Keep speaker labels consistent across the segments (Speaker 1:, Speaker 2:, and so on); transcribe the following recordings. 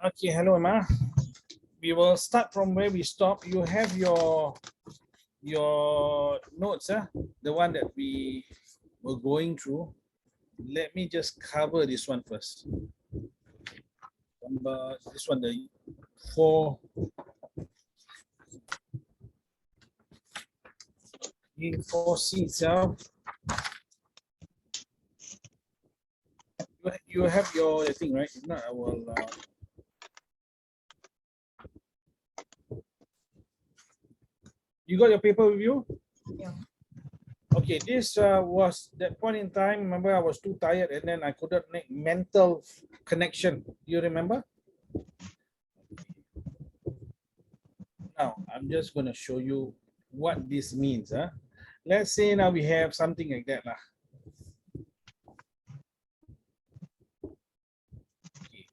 Speaker 1: Okay, hello Emma. We will start from where we stop. You have your notes, the one that we were going through. Let me just cover this one first. Number this one, the 4 in 4C itself. You have your thing, right? If not, I will. You got your paper with you?
Speaker 2: Yeah.
Speaker 1: Okay, this was that point in time. Remember, I was too tired and then I couldn't make mental connection. You remember? Now, I'm just going to show you what this means. Let's say now we have something like that. Okay.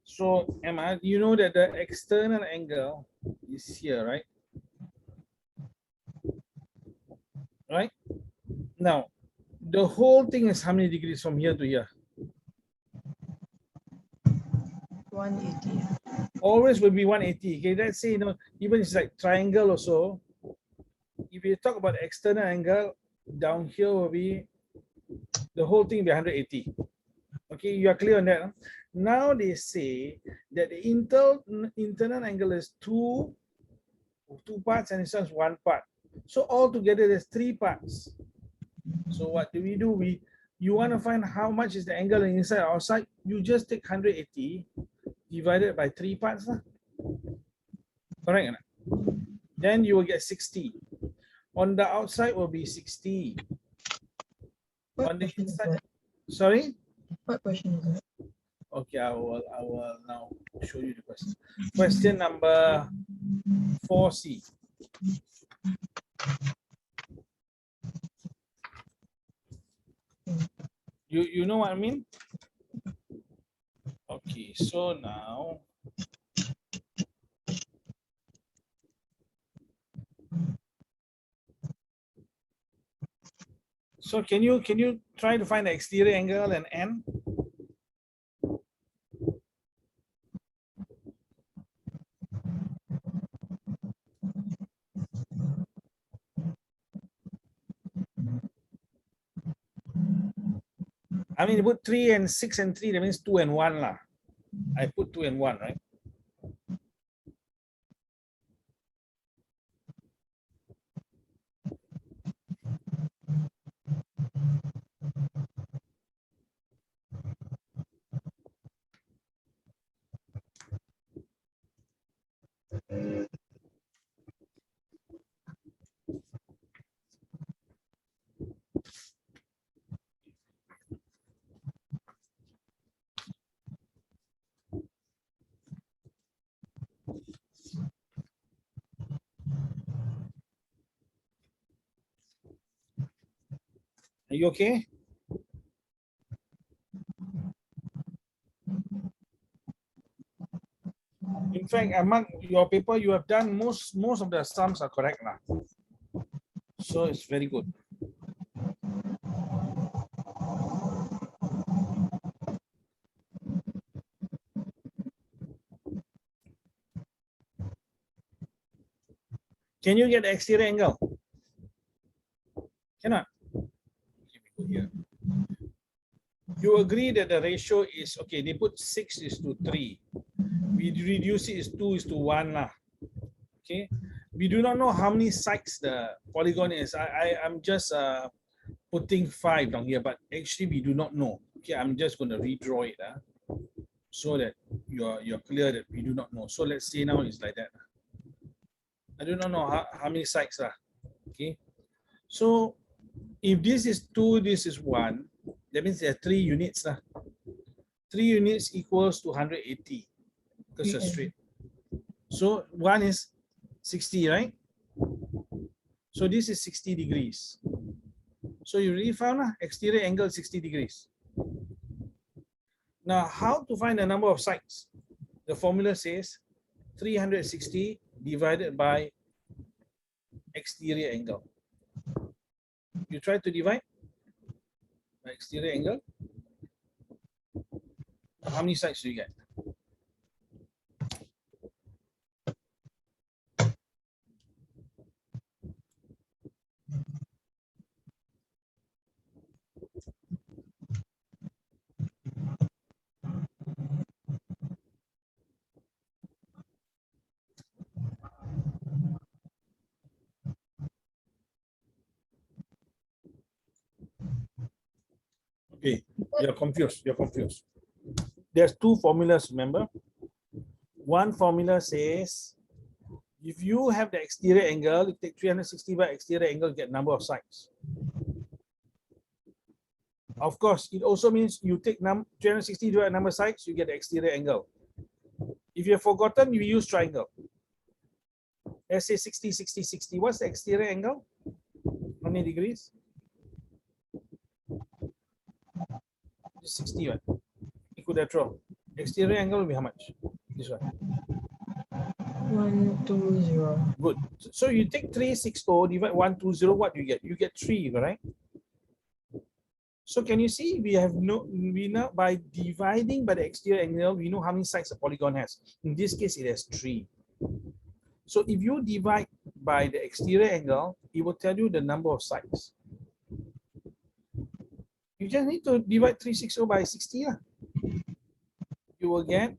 Speaker 1: So, Emma, you know that the external angle is here, right? Right? Now, the whole thing is how many degrees from here to here?
Speaker 2: 180.
Speaker 1: Always will be 180. Okay, let's say, even it's like triangle also. If you talk about external angle, down here will be the whole thing be 180. Okay, you are clear on that. Huh? Now they say that the internal angle is two parts and this one's one part. So altogether there's 3 parts. So what do? You want to find how much is the angle inside or outside? You just take 180 divided by 3 parts. Correct? Then you will get 60. On the outside will be 60.
Speaker 2: What
Speaker 1: On the
Speaker 2: question is
Speaker 1: inside,
Speaker 2: that?
Speaker 1: sorry?
Speaker 2: What question is that?
Speaker 1: Okay, I will now show you the question. Question number 4C. You know what I mean? Okay, so now so can you try to find the exterior angle and N? I mean, you put 3 and 6 and 3, that means 2 and 1 lah. I put 2 and 1, right? Are you okay? In fact, among your paper, you have done most of the sums are correct lah. So it's very good. Can you get the exterior angle? Cannot. Here. You agree that the ratio is okay. They put 6:3. We reduce it is 2:1 lah. Okay. We do not know how many sides the polygon is. I'm just putting 5 down here, but actually we do not know. Okay, I'm just going to redraw it so that you're clear that we do not know. So let's say now it's like that. I do not know how many sides lah. Okay. So if this is 2, this is 1, that means there are 3 units lah. 3 units equals to 180 because it's straight. So 1 is 60, right? So this is 60 degrees. So you really found exterior angle 60 degrees. Now, how to find the number of sides? The formula says 360 divided by exterior angle. You try to divide by exterior angle. How many sides do you get? Okay, you're confused. You're confused. There's two formulas, remember? One formula says if you have the exterior angle, you take 360 by exterior angle, get number of sides. Of course, it also means you take 360 divided number of sides, you get the exterior angle. If you have forgotten, you use triangle. Let's say 60, 60, 60. What's the exterior angle? How many degrees? 60, right? Equilateral. Exterior angle will be how much? This one.
Speaker 2: 120.
Speaker 1: Good. So you take 360 divide 120, what you get? You get 3, right? So can you see we now by dividing by the exterior angle, we know how many sides a polygon has. In this case, it has 3. So if you divide by the exterior angle, it will tell you the number of sides. You just need to divide 360 by 60. You will get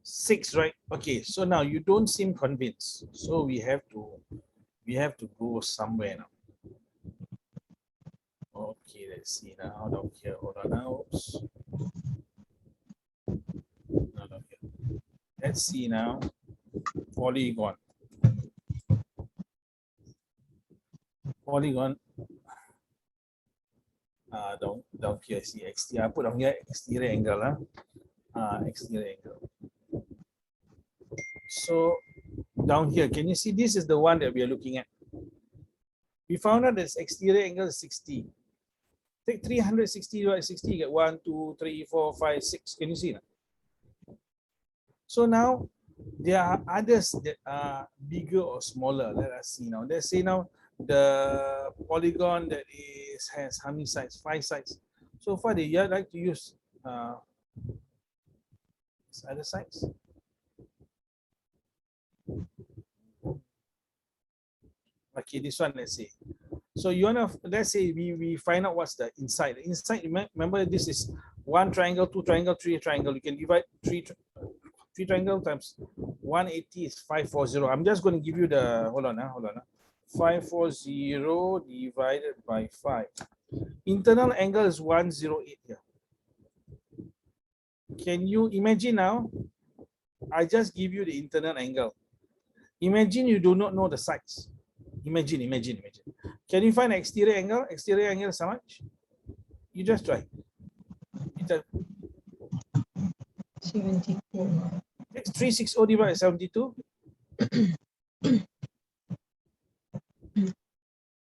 Speaker 1: 6, right? Okay, so now you don't seem convinced. So we have to go somewhere now. Okay, let's see now. Down here, hold on now. Oops. No, down here. Let's see now. Polygon. Polygon. Down here, see exterior. I put down here exterior angle. Exterior angle. So down here, can you see this is the one that we are looking at? We found out that exterior angle is 60. Take 360 divided 60, get 1, 2, 3, 4, 5, 6. Can you see that? So now there are others that are bigger or smaller. Let us see now. Let's say now the polygon that has how many sides? 5 sides. So far they like to use other sides. Okay, this one, let's say. So you wanna, let's say we find out what's the inside. The inside, remember this is 1 triangle, 2 triangle, 3 triangle. You can divide 3 triangle times 180 is 540. I'm just going to give you the, hold on. 540 divided by 5. Internal angle is 108 here. Can you imagine now? I just give you the internal angle. Imagine you do not know the sides. Imagine. Can you find exterior angle? Exterior angle is how much? You just try.
Speaker 2: 72.
Speaker 1: 360 divided by 72.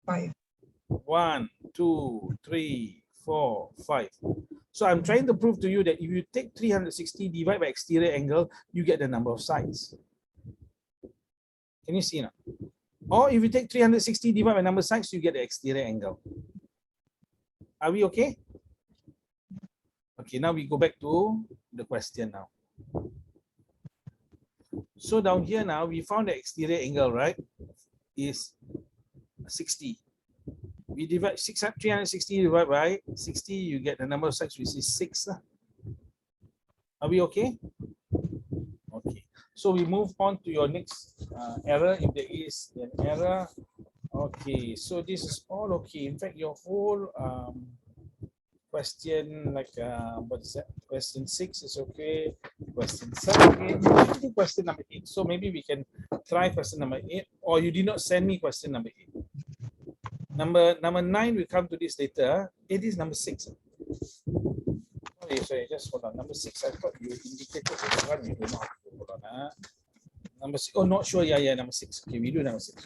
Speaker 2: 5.
Speaker 1: 1, 2, 3, 4, 5. So I'm trying to prove to you that if you take 360 divided by exterior angle, you get the number of sides. Can you see now? Or if you take 360 divided by number of sides, you get the exterior angle. Are we okay? Okay, now we go back to the question now. So down here now, we found the exterior angle, right? Is 60. We divide 360 divided by 60, you get the number of sides, which is 6. Are we okay? Okay. So we move on to your next error, if there is an error. Okay, so this is all okay. In fact, your whole question, like what is that? Question 6 is okay. Question 7, okay. Question number 8. So maybe we can try question number 8, or you did not send me question number 8. Number 9, we come to this later. It is number 6. Okay, sorry, just hold on. Number 6, I thought you indicated the one you do not. Hold on. Number 6. Oh, not sure. Yeah, number 6. Okay, we do number 6.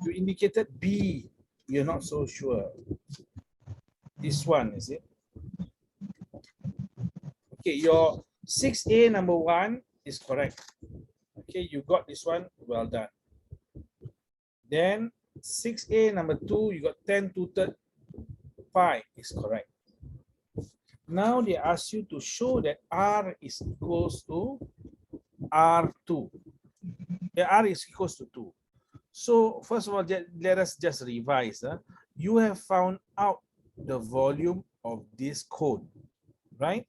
Speaker 1: You indicated B. You're not so sure. This one, is it? Okay, your 6A number 1 is correct. Okay, you got this one. Well done. Then 6A number 2, you got 10 to the pi is correct. Now they ask you to show that R is equals to R2. The R is equals to 2. So first of all, let us just revise. You have found out the volume of this cone, right?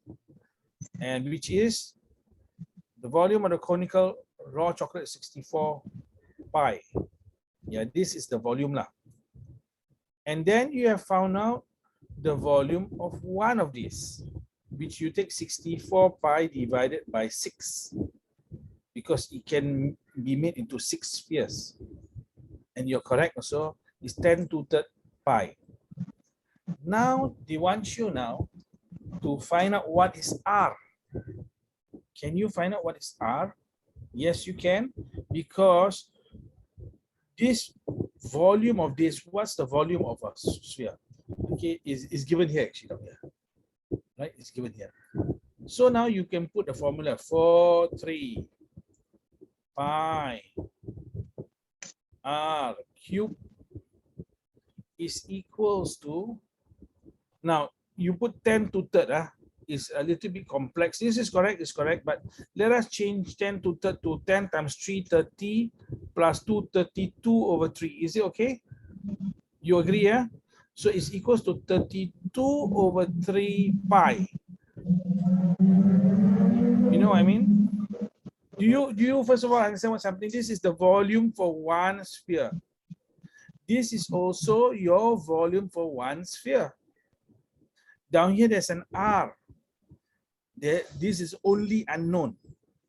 Speaker 1: And which is the volume of the conical raw chocolate 64 pi. Yeah, this is the volume lah. And then you have found out the volume of one of these, which you take 64 pi divided by 6, because it can be made into 6 spheres. And you're correct also, it's 10 to the third pi. Now, they want you now to find out what is R. Can you find out what is R? Yes, you can, because this volume of this, what's the volume of a sphere? Okay, is given here actually down here, right? It's given here. So now you can put the formula 4,3 pi r cube is equals to, now you put 10 to third, is a little bit complex. This is correct, is correct, but let us change 10 to third to 10 times 330 plus 232 over 3. Is it okay? You agree, yeah? So it's equals to 32 over 3 pi. You know what I mean? Do you first of all understand what's happening? This is the volume for one sphere. This is also your volume for one sphere. Down here there's an R. This is only unknown.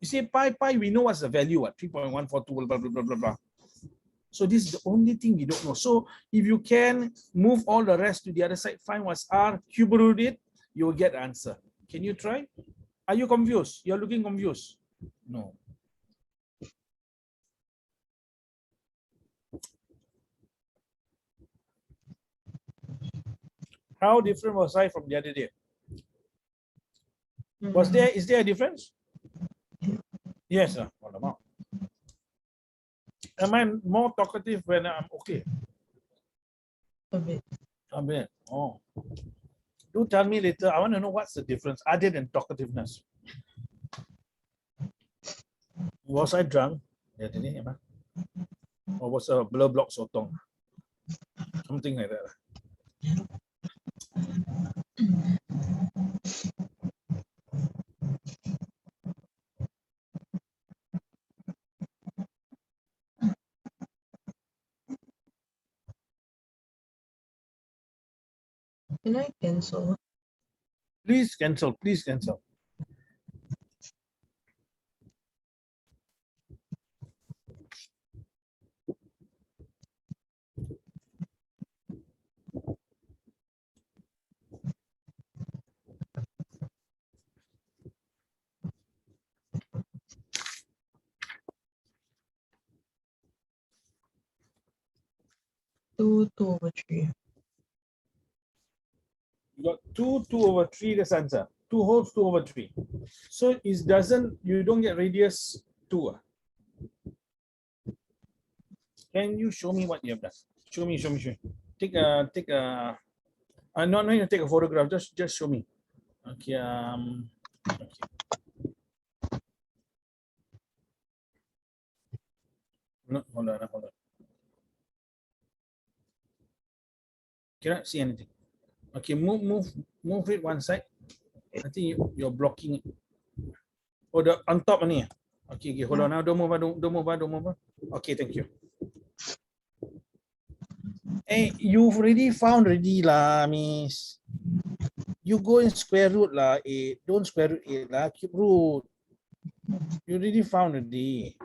Speaker 1: You see, pi, we know what's the value, what 3.142, blah, blah, blah, blah, blah. So this is the only thing we don't know. So if you can move all the rest to the other side, find what's R, cube root it, you will get the answer. Can you try? Are you confused? You're looking confused. No. How different was I from the other day? Is there a difference? Yes, sir. Am I more talkative when I'm okay?
Speaker 2: A bit.
Speaker 1: A bit. Oh. Do tell me later. I want to know what's the difference other than talkativeness. Was I drunk? Or was a blur block sotong? Something like that.
Speaker 2: Can I cancel?
Speaker 1: Please cancel. Please cancel.
Speaker 2: Two over 3.
Speaker 1: You got 2 over 3, this answer. 2 wholes 2 over 3. So it doesn't, you don't get radius 2. Can you show me what you have done? Show me. Take a not going to take a photograph, just show me. Okay, okay. No, hold on. Cannot see anything. Okay, move it one side. I think you're blocking it. Oh, the on top only. Okay, hold on now. Don't move. Okay, thank you. Hey, you've already found lah, miss. You go in square root lah, 8. Don't square root 8 lah, cube root. You already found already.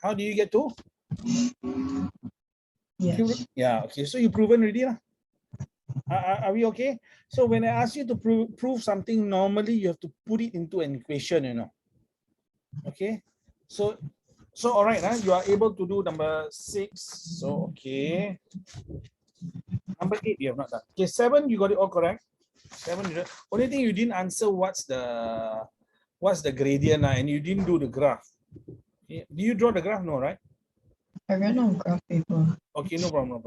Speaker 1: How do you get to?
Speaker 2: Yes.
Speaker 1: Yeah, okay. So you proven already lah. Are we okay? So when I ask you to prove something, normally you have to put it into an equation, you know. Okay. So all right, you are able to do number 6. So okay. Number 8 you have not done. Okay, 7 you got it all correct. 7 you did. Only thing you didn't answer what's the gradient, and you didn't do the graph. Okay. Do you draw the graph? No, right?
Speaker 2: I ran out of graph paper.
Speaker 1: Okay, no problem.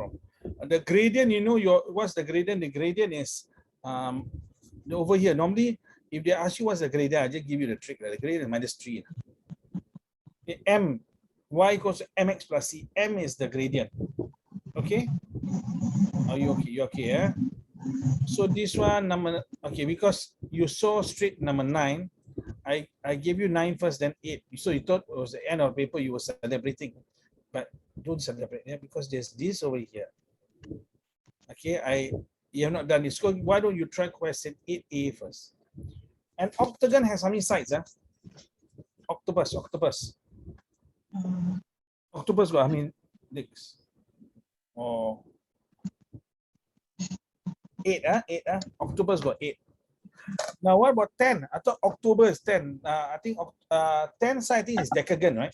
Speaker 1: The gradient, you know, what's the gradient? The gradient is over here. Normally, if they ask you what's the gradient, I just give you the trick. The gradient is minus 3. Okay, m, y equals to mx plus c. M is the gradient. Okay? Are you okay? You okay? Yeah. So this one number, okay, because you saw straight number 9, I gave you 9 first, then 8. So you thought it was the end of the paper, you were celebrating. But don't celebrate here because there's this over here. Okay, you have not done this. So why don't you try question 8A first? An octagon has how many sides? Octopus. Octopus got how many legs? Oh, 8. Octopus got 8. Now what about 10? I thought October is 10. I think 10 side I think is decagon, right?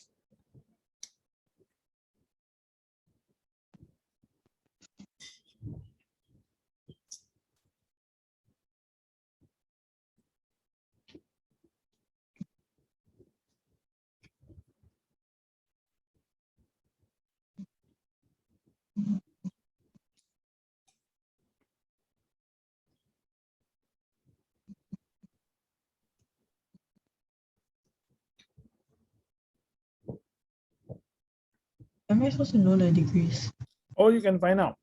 Speaker 2: Am I supposed to know the degrees?
Speaker 1: Or you can find out.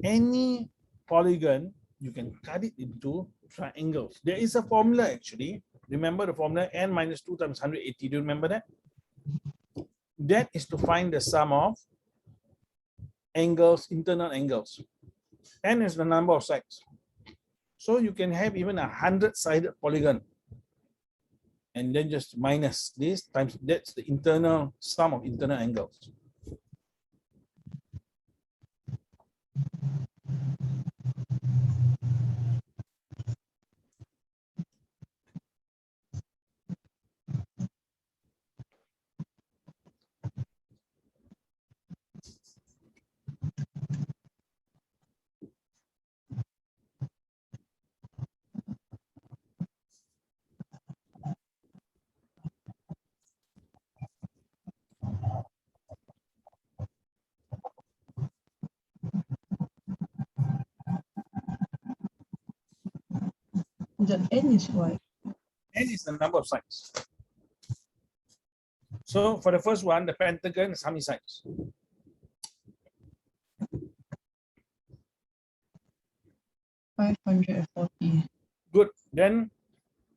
Speaker 1: Any polygon, you can cut it into triangles. There is a formula actually. Remember the formula n minus 2 times 180. Do you remember that? That is to find the sum of angles, internal angles. N is the number of sides. So you can have even 100-sided polygon. And then just minus this times, that's the internal sum of internal angles.
Speaker 2: The N is what?
Speaker 1: N is the number of sides. So for the first one, the pentagon is how many sides?
Speaker 2: 540.
Speaker 1: Good. Then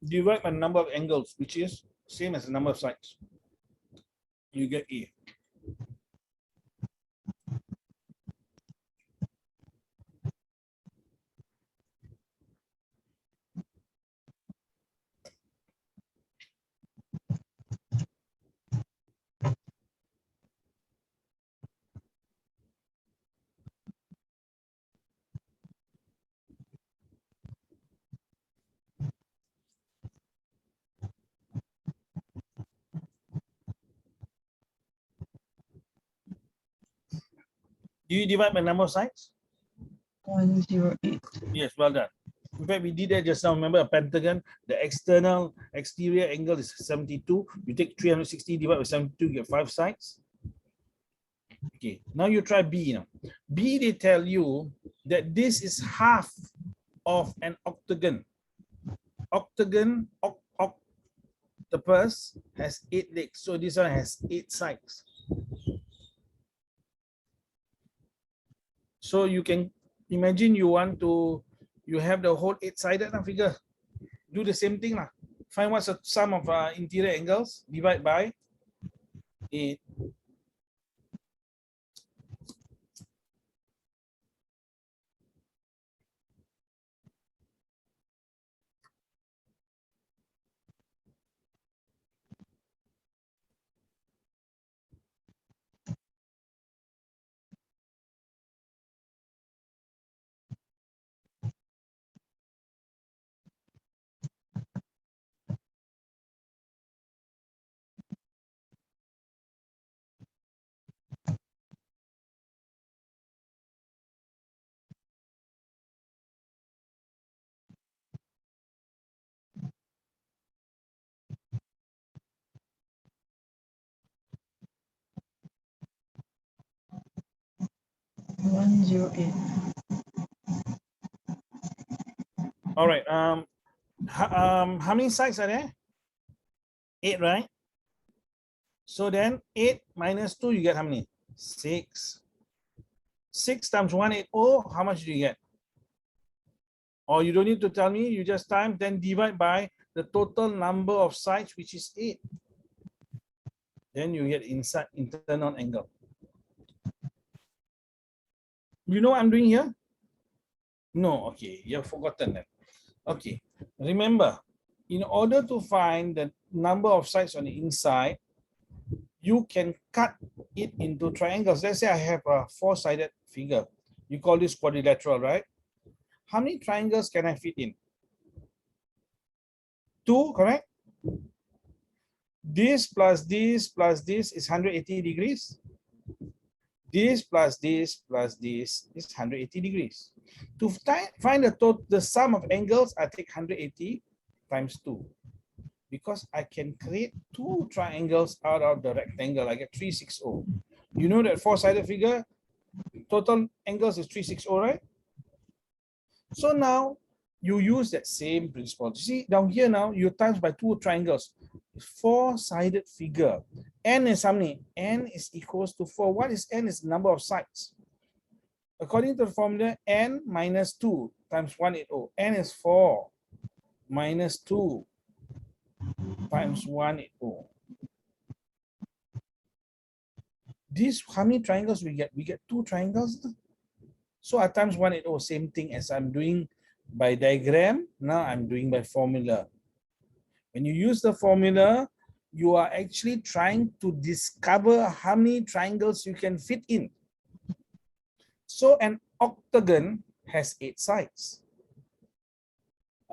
Speaker 1: divide by number of angles, which is same as the number of sides. You get A. Do you divide by number of sides?
Speaker 2: 108.
Speaker 1: Yes, well done. In fact, we did that just now. Remember a pentagon, the exterior angle is 72. You take 360 divided by 72, you get 5 sides. Okay, now you try B now. B, they tell you that this is half of an octagon. Octopus has 8 legs, so this one has 8 sides. So you can imagine you have the whole 8-sided figure. Do the same thing. Find what's the sum of interior angles, divide by 8.
Speaker 2: One zero eight.
Speaker 1: All right. How many sides are there? 8, right? So then 8 minus 2, you get how many? 6. 6 times 180, how much do you get? Or you don't need to tell me, you just time, then divide by the total number of sides, which is 8. Then you get inside internal angle. You know what I'm doing here? No, okay, you have forgotten that. Okay, remember, in order to find the number of sides on the inside, you can cut it into triangles. Let's say I have a four-sided figure. You call this quadrilateral, right? How many triangles can I fit in? Two, correct? This plus this plus this is 180 degrees. This plus this plus this is 180 degrees. To find the sum of angles, I take 180 times 2. Because I can create two triangles out of the rectangle. I get 360. You know that four-sided figure, total angles is 360, right? So now you use that same principle. You see down here now, you times by two triangles. Four-sided figure. N is how many? N is equals to 4. What is N? Is the number of sides. According to the formula, N minus 2 times 180. N is 4 minus 2 times 180. This, how many triangles we get? We get two triangles. So I times 180, same thing as I'm doing by diagram. Now I'm doing by formula. When you use the formula, you are actually trying to discover how many triangles you can fit in. So an octagon has 8 sides.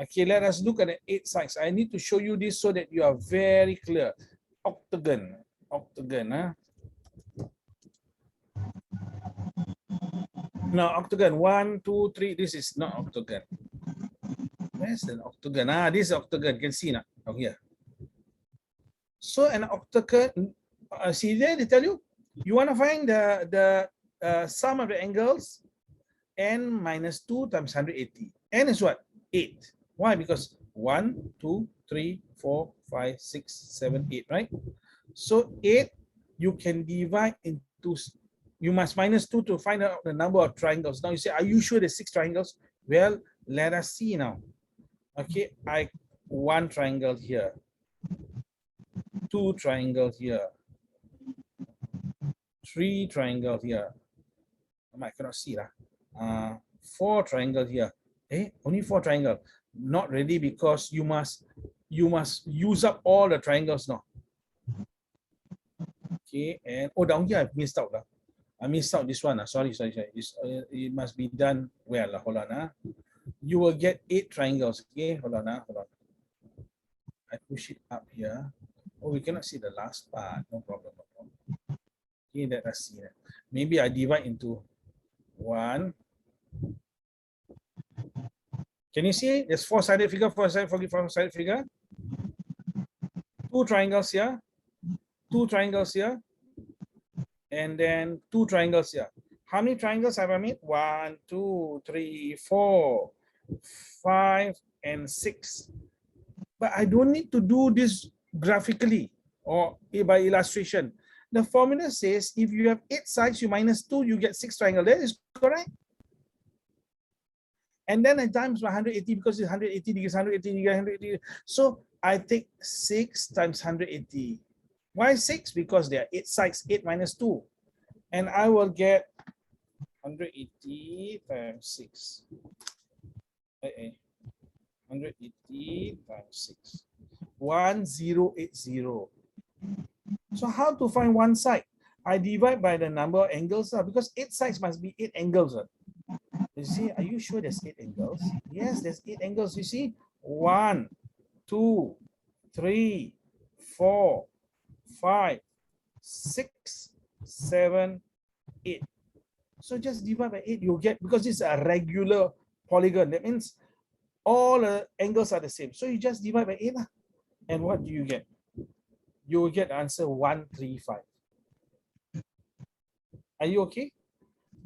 Speaker 1: Okay, let us look at the 8 sides. I need to show you this so that you are very clear. Octagon, octagon, huh? No, octagon, 1, 2, 3, this is not octagon. Where's the octagon? Ah, this is octagon, you can see now, here. So an octagon, see there, they tell you, you want to find the sum of the angles, n minus 2 times 180. N is what? 8. Why? Because 1, 2, 3, 4, 5, 6, 7, 8, right? So 8, you can divide into, you must minus 2 to find out the number of triangles. Now you say, are you sure there's 6 triangles? Well, let us see now. Okay, one triangle here, 2 triangles here, 3 triangles here. I cannot see that. 4 triangles here. Only 4 triangles. Not really, because you must use up all the triangles now. Okay, and down here I've missed out. I missed out this one. Sorry. It must be done well. Hold on. You will get 8 triangles. Okay, hold on. I push it up here. Oh, we cannot see the last part. No problem. Okay, let us see that. Maybe I divide into 1. Can you see? There's 4-sided figure, 4-sided figure. 2 triangles here, 2 triangles here, and then 2 triangles here. How many triangles have I made? 1, 2, 3, 4, 5, and 6. But I don't need to do this graphically or by illustration. The formula says if you have 8 sides, you minus 2, you get 6 triangles. That is correct. And then I times 180 because it's 180 degrees, 180 degrees, 180 degrees. So I take 6 times 180. Why 6? Because there are 8 sides, 8 minus 2. And I will get 180 times 6. 180 times 6. 1080. So how to find one side? I divide by the number of angles because 8 sides must be 8 angles. You see, are you sure there's 8 angles? Yes, there's 8 angles. You see, 1, 2, 3, 4, 5, 6, 7, 8. So just divide by 8, you'll get, because this is a regular polygon, that means all the angles are the same. So you just divide by 8. And what do you get? You will get answer 135. Are you okay?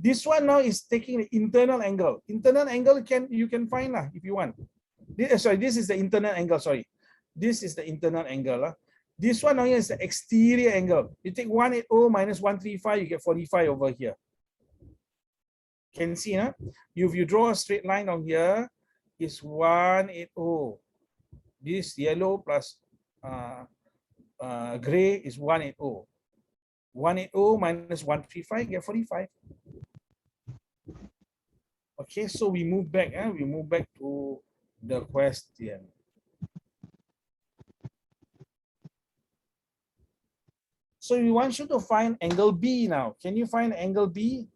Speaker 1: This one now is taking the internal angle. Internal angle you can find if you want. This is the internal angle. Sorry, this is the internal angle. This one now is the exterior angle. You take 180 minus 135, you get 45 over here. Can you see? If you draw a straight line on here, it's 180. This yellow plus gray is 180. 180 minus 135, get 45. Okay, so we move back. We move back to the question. So we want you to find angle B now. Can you find angle B?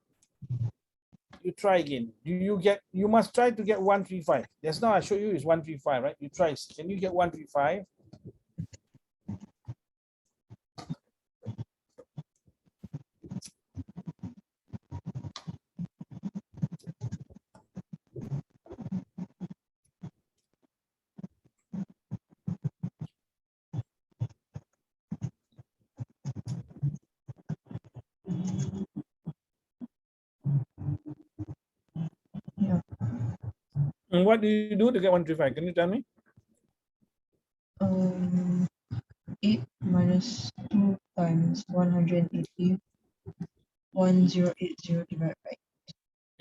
Speaker 1: You try again. You must try to get 135. Just now I showed you is 135, right? You try. Can you get 135?
Speaker 2: Yeah.
Speaker 1: And what do you do to get 135? Can you tell me?
Speaker 2: 8 minus 2 times 180. 1080 divided by.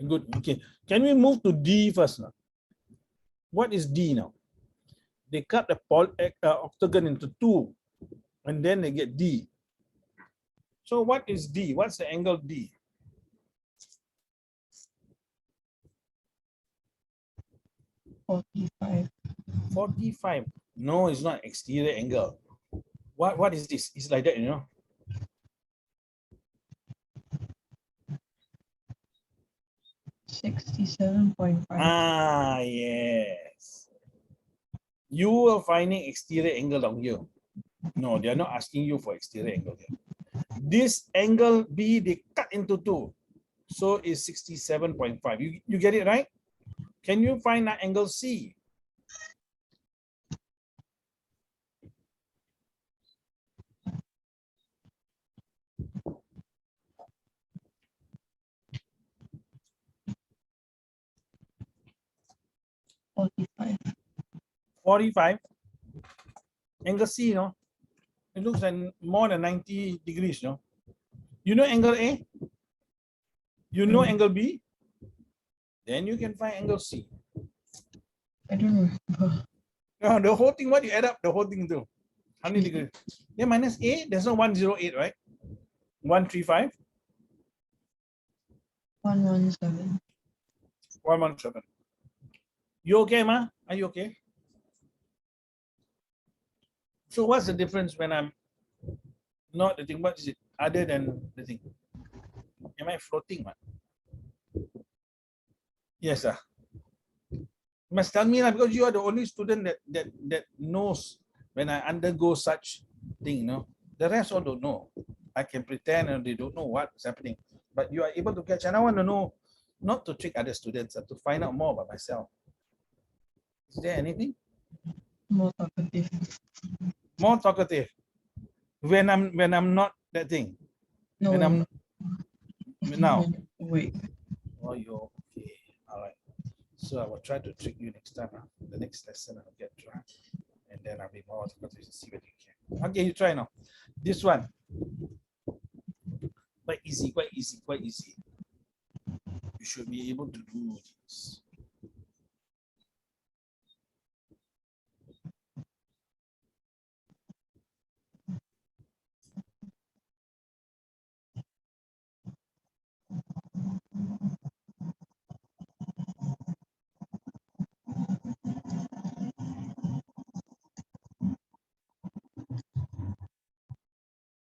Speaker 1: Good. Okay. Can we move to D first now? What is D now? They cut the octagon into two, and then they get D. So what is D? What's the angle D?
Speaker 2: 45.
Speaker 1: 45. No, it's not exterior angle. What is this? It's like that, you know.
Speaker 2: 67.5.
Speaker 1: Ah, yes. You are finding exterior angle down here. No, they are not asking you for exterior angle here. This angle B, they cut into two. So it's 67.5. You get it right? Can you find that angle C?
Speaker 2: $45.
Speaker 1: 45. Angle C, you know, it looks like more than 90 degrees, you know. You know angle A? You know angle B? Then you can find angle C.
Speaker 2: I don't remember.
Speaker 1: No, the whole thing, what you add up the whole thing to? 100 degrees. Then minus A, there's no 108, right? 135?
Speaker 2: 117.
Speaker 1: 117. You okay, Ma? Are you okay? So what's the difference when I'm not the thing? What is it other than the thing? Am I floating, man? Yes, sir. You must tell me, because you are the only student that knows when I undergo such thing, you know. The rest all don't know. I can pretend and they don't know what's happening. But you are able to catch, and I want to know, not to trick other students, to find out more about myself. Is there anything?
Speaker 2: More talkative.
Speaker 1: More talkative. When I'm not that thing.
Speaker 2: No,
Speaker 1: When I'm now.
Speaker 2: Wait.
Speaker 1: Oh, you're okay. All right. So I will try to trick you next time. The next lesson I'll get try, and then I'll be more talkative to see whether you can. Okay, you try now. This one. Quite easy, quite easy, quite easy. You should be able to do this.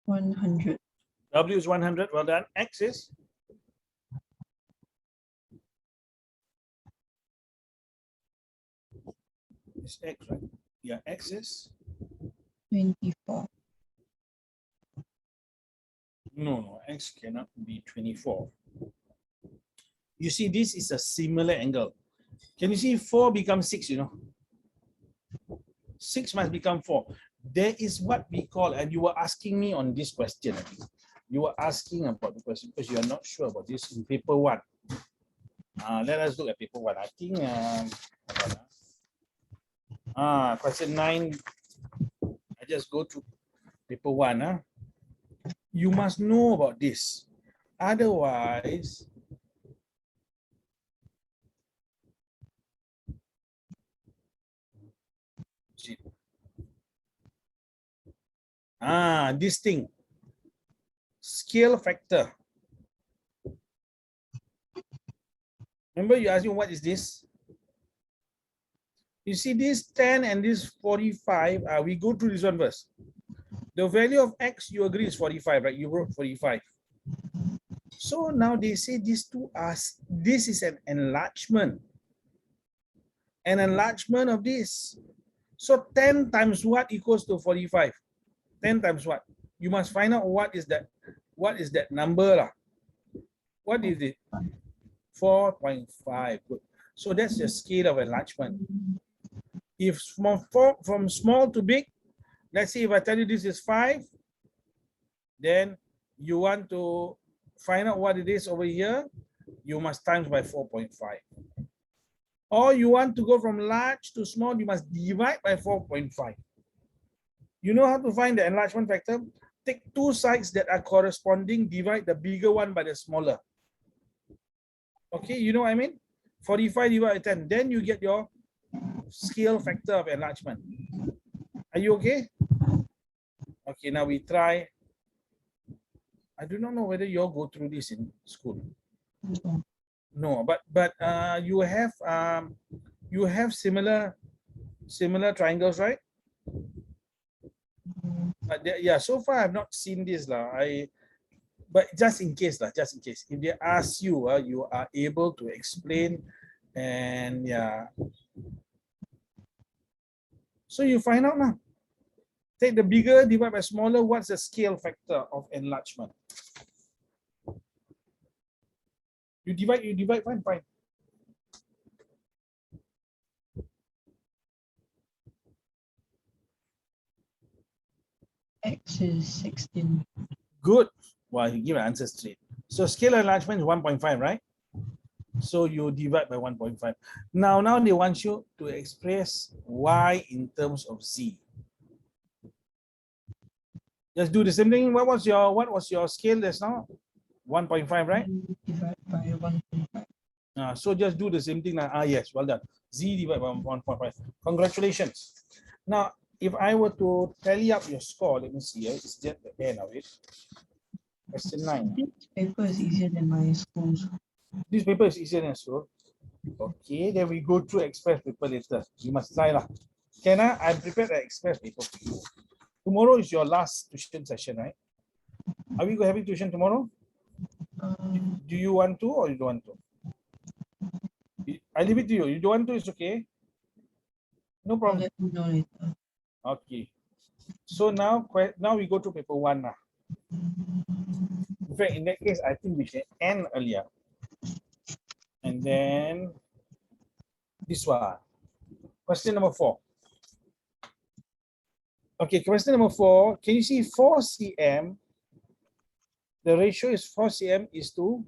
Speaker 2: $100.
Speaker 1: W is 100. Well done. X is? It's X, right? Yeah, X is?
Speaker 2: 24.
Speaker 1: No, X cannot be 24. You see, this is a similar angle. Can you see 4 becomes 6, you know? 6 must become 4. There is what we call, and you were asking me on this question, I think. You were asking about the question because you are not sure about this in paper 1. Let us look at paper 1. I think, question 9, I just go to paper 1. You must know about this. Otherwise, this thing, scale factor. Remember you asked me what is this? You see this 10 and this 45, we go through this one first. The value of X, you agree is 45, right? You wrote 45. So now they say these two are, this is an enlargement. An enlargement of this. So 10 times what equals to 45? 10 times what? You must find out what is that number lah. What is it? 4.5. Good. So that's the scale of enlargement. If from small to big, let's say if I tell you this is 5, then you want to find out what it is over here, you must times by 4.5. Or you want to go from large to small, you must divide by 4.5. You know how to find the enlargement factor? Take two sides that are corresponding, divide the bigger one by the smaller. Okay, you know what I mean? 45 divided by 10, then you get your scale factor of enlargement. Are you okay? Okay, now we try. I do not know whether you all go through this in school. No, but you have similar triangles, right? Yeah, so far I've not seen this lah. But just in case, if they ask you, you are able to explain, and yeah. So you find out now. Take the bigger, divide by smaller. What's the scale factor of enlargement? You divide, fine.
Speaker 2: X is 16.
Speaker 1: Good. Well, you give an answer straight. So scale enlargement is 1.5, right? So you divide by 1.5. Now they want you to express y in terms of z. Just do the same thing. What was your scale just now? 1.5, right?
Speaker 2: Divide by 1.5.
Speaker 1: So just do the same thing now. Yes, well done. Z divided by 1.5. Congratulations. Now, if I were to tally up your score, let me see. It's just the end of it. Question 9.
Speaker 2: This paper is easier than my school's.
Speaker 1: This paper is easier than school. Okay, then we go through express paper later. You must try lah. Can I prepared an express paper for you. Tomorrow is your last tuition session, right? Are we having tuition tomorrow? Do you want to or you don't want to? I leave it to you. You don't want to, it's okay. No problem.
Speaker 2: Let me know later.
Speaker 1: Okay. So now we go to paper 1 now. In fact, in that case, I think we should end earlier. And then this one. Question number 4. Okay, question number 4. Can you see 4 cm? The ratio is 4 cm is to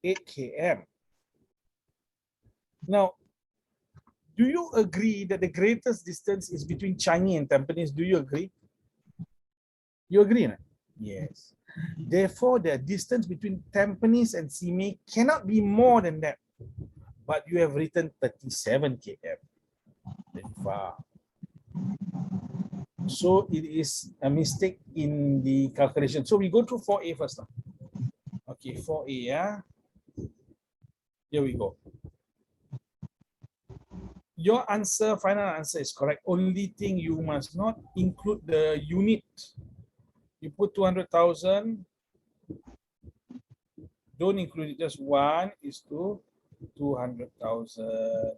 Speaker 1: 8 km. Now, do you agree that the greatest distance is between Changi and Tampines? Do you agree? You agree, right? Yes. Therefore, the distance between Tampines and Simei cannot be more than that. But you have written 37 km. Very far. So it is a mistake in the calculation. So we go to 4A first. Okay, 4A, yeah. Here we go. Your answer, final answer is correct. Only thing you must not include the unit. You put 200,000. Don't include it. Just 1 is to 200,000.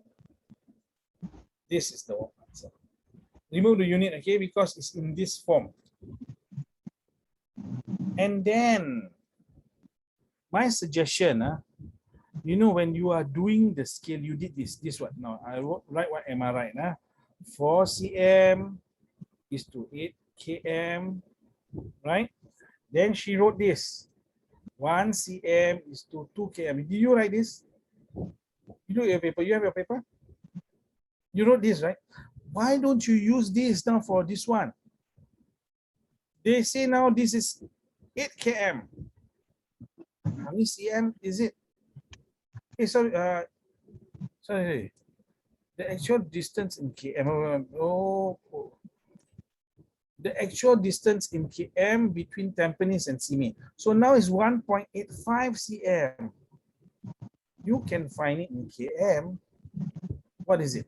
Speaker 1: This is the one answer. Remove the unit, okay, because it's in this form. And then my suggestion, you know, when you are doing the scale, you did this one. Now I write what am I right now? 4 cm is to 8 km, right? Then she wrote this. 1 cm is to 2 km. Did you write this? You do your paper. You have your paper? You wrote this, right? Why don't you use this now for this one? They say now this is 8 km. How many cm is it? Hey, sorry, sorry. The actual distance in km. The actual distance in km between Tampines and Simei. So now is 1.85 cm. you can find it in km. What is it?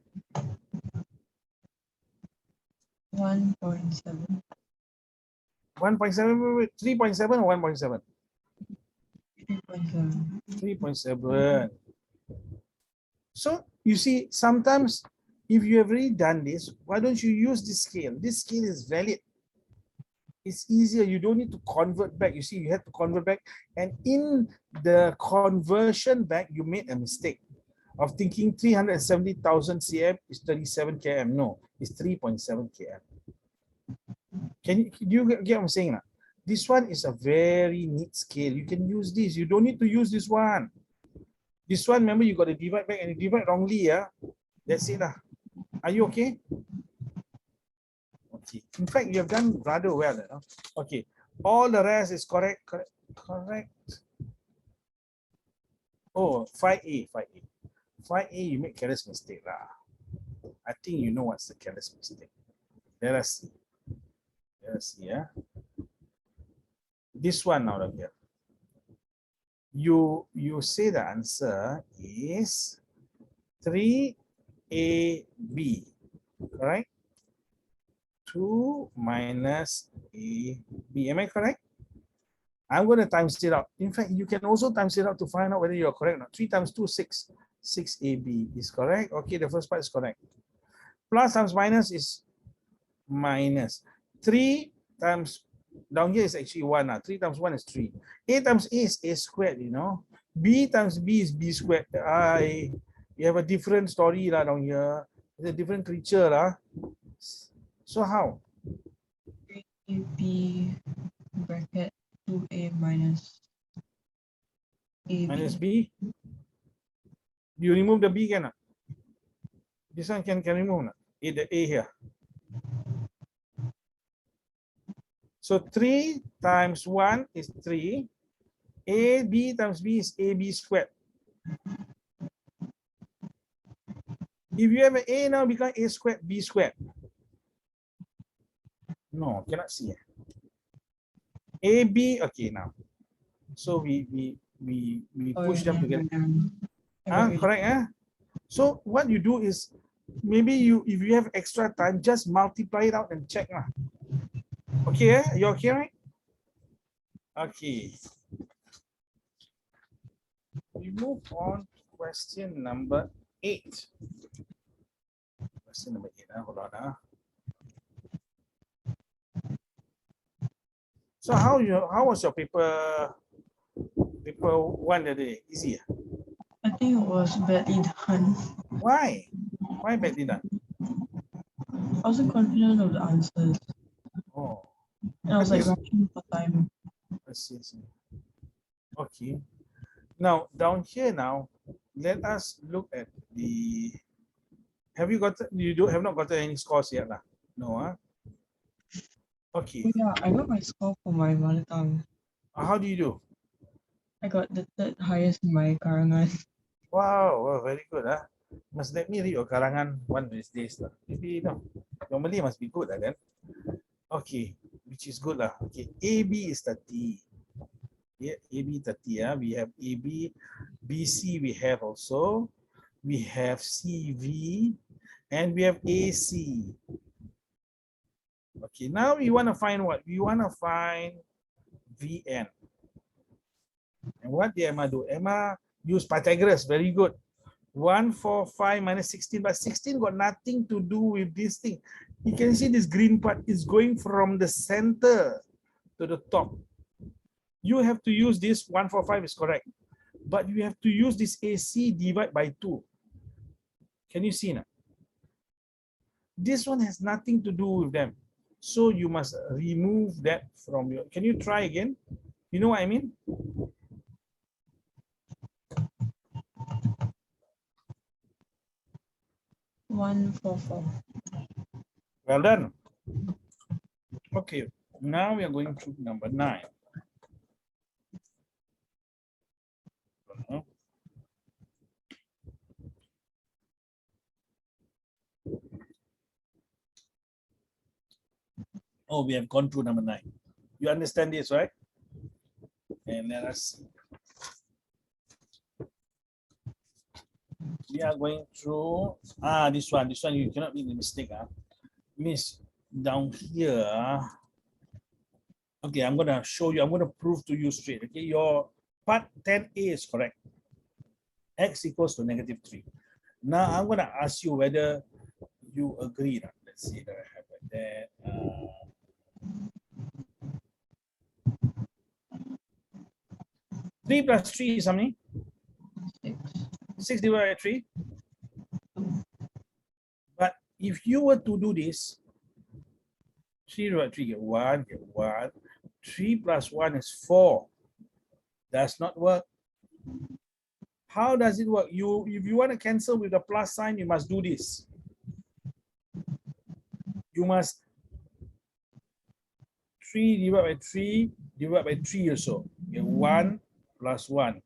Speaker 2: 1.7.
Speaker 1: 1.7, 3.7 or 1.7?
Speaker 2: 3.7.
Speaker 1: 3.7. So you see, sometimes if you have already done this, why don't you use this scale? This scale is valid. It's easier. You don't need to convert back. You see, you have to convert back. And in the conversion back, you made a mistake of thinking 370,000 cm is 37 km. No, it's 3.7 km. Do you get what I'm saying now? This one is a very neat scale. You can use this. You don't need to use this one. This one, remember, you got to divide back and you divide wrongly. Yeah, that's it. Are you okay? Okay. In fact, you have done rather well. Okay. All the rest is correct. Correct. Oh, 5A. 5A. 5A, you make careless mistake. I think you know what's the careless mistake. Let us see. Let us see. Yeah. This one out of here. You say the answer is 3AB. Correct? 2 minus AB. Am I correct? I'm going to times it out. In fact, you can also times it out to find out whether you're correct or not. 3 times 2, 6. 6AB is correct. Okay, the first part is correct. Plus times minus is minus. 3 times, down here is actually 1. 3 times 1 is 3. A times A is A squared, you know. B times B is B squared. You have a different story down here. It's a different creature. So how?
Speaker 2: 3b bracket 2a minus ab.
Speaker 1: Minus B. You remove the B, cannot? This one can remove the A here. So 3 times 1 is 3. AB times B is AB squared. If you have an A now, become A squared, B squared. No, cannot see. AB, okay, now. So we push them together. Correct. So what you do is, maybe if you have extra time, just multiply it out and check. Okay, you okay, right? Okay. We move on to question number 8. Question number 8. Hold on. So how was your paper 1 today? Easy?
Speaker 2: I think it was badly done.
Speaker 1: Why? Why badly done?
Speaker 2: I wasn't confident of the answers.
Speaker 1: Oh.
Speaker 2: And I was like rushing for time.
Speaker 1: I see. Okay. Now down here now, let us look at the. Have you got? Have not gotten any scores yet, lah? No, Okay.
Speaker 2: Oh, yeah, I got my score for my mother tongue.
Speaker 1: How do you do?
Speaker 2: I got the 3rd highest in my karangan.
Speaker 1: Wow, very good. Must let me read your karangan one of these days. Maybe your Malay must be good then. Okay, which is good lah. Okay, AB is 30. Yeah, AB 30. We have AB, BC we have also. We have CV and we have AC. Okay, now we want to find what? We want to find VN. And what did Emma do? Emma used Pythagoras. Very good. 145 minus 16, but 16 got nothing to do with this thing. You can see this green part is going from the center to the top. You have to use this 145 is correct, but you have to use this AC divide by 2. Can you see now? This one has nothing to do with them. So you must remove that from your. Can you try again? You know what I mean?
Speaker 2: One, 4, 4.
Speaker 1: Well done. Okay, now we are going to number 9. Oh, we have gone through number 9. You understand this, right? And let us see. we are going through this one you cannot make the mistake. Miss down here. Okay, I'm gonna show you, I'm gonna prove to you straight. Okay, your part 10A is correct. X equals to -3. Now I'm gonna ask you whether you agree. Let's see that I have like that. 3 plus 3 is how many? 6 divided by 3. But if you were to do this, 3 divided by 3 get 1, get 1. 3 plus 1 is 4. Does not work. How does it work? If you want to cancel with the plus sign, you must do this. You must 3 divided by 3 divided by 3 also. Get 1 plus 1.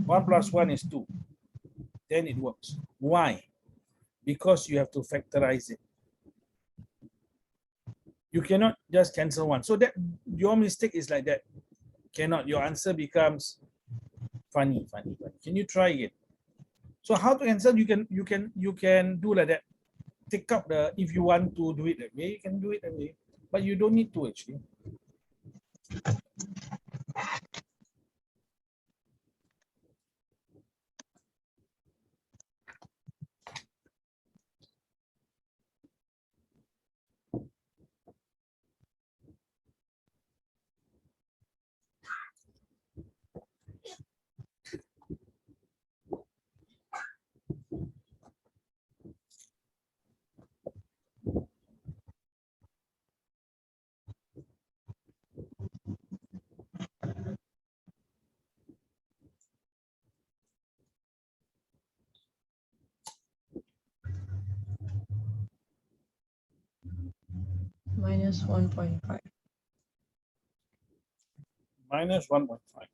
Speaker 1: 1 plus 1 is 2. Then it works. Why? Because you have to factorize it. You cannot just cancel 1. So that your mistake is like that. Cannot. Your answer becomes funny. Can you try it? So how to cancel? You can do like that. Take up the, if you want to do it that way, you can do it that way. But you don't need to actually.
Speaker 2: Minus 1.5.
Speaker 1: Minus 1.5.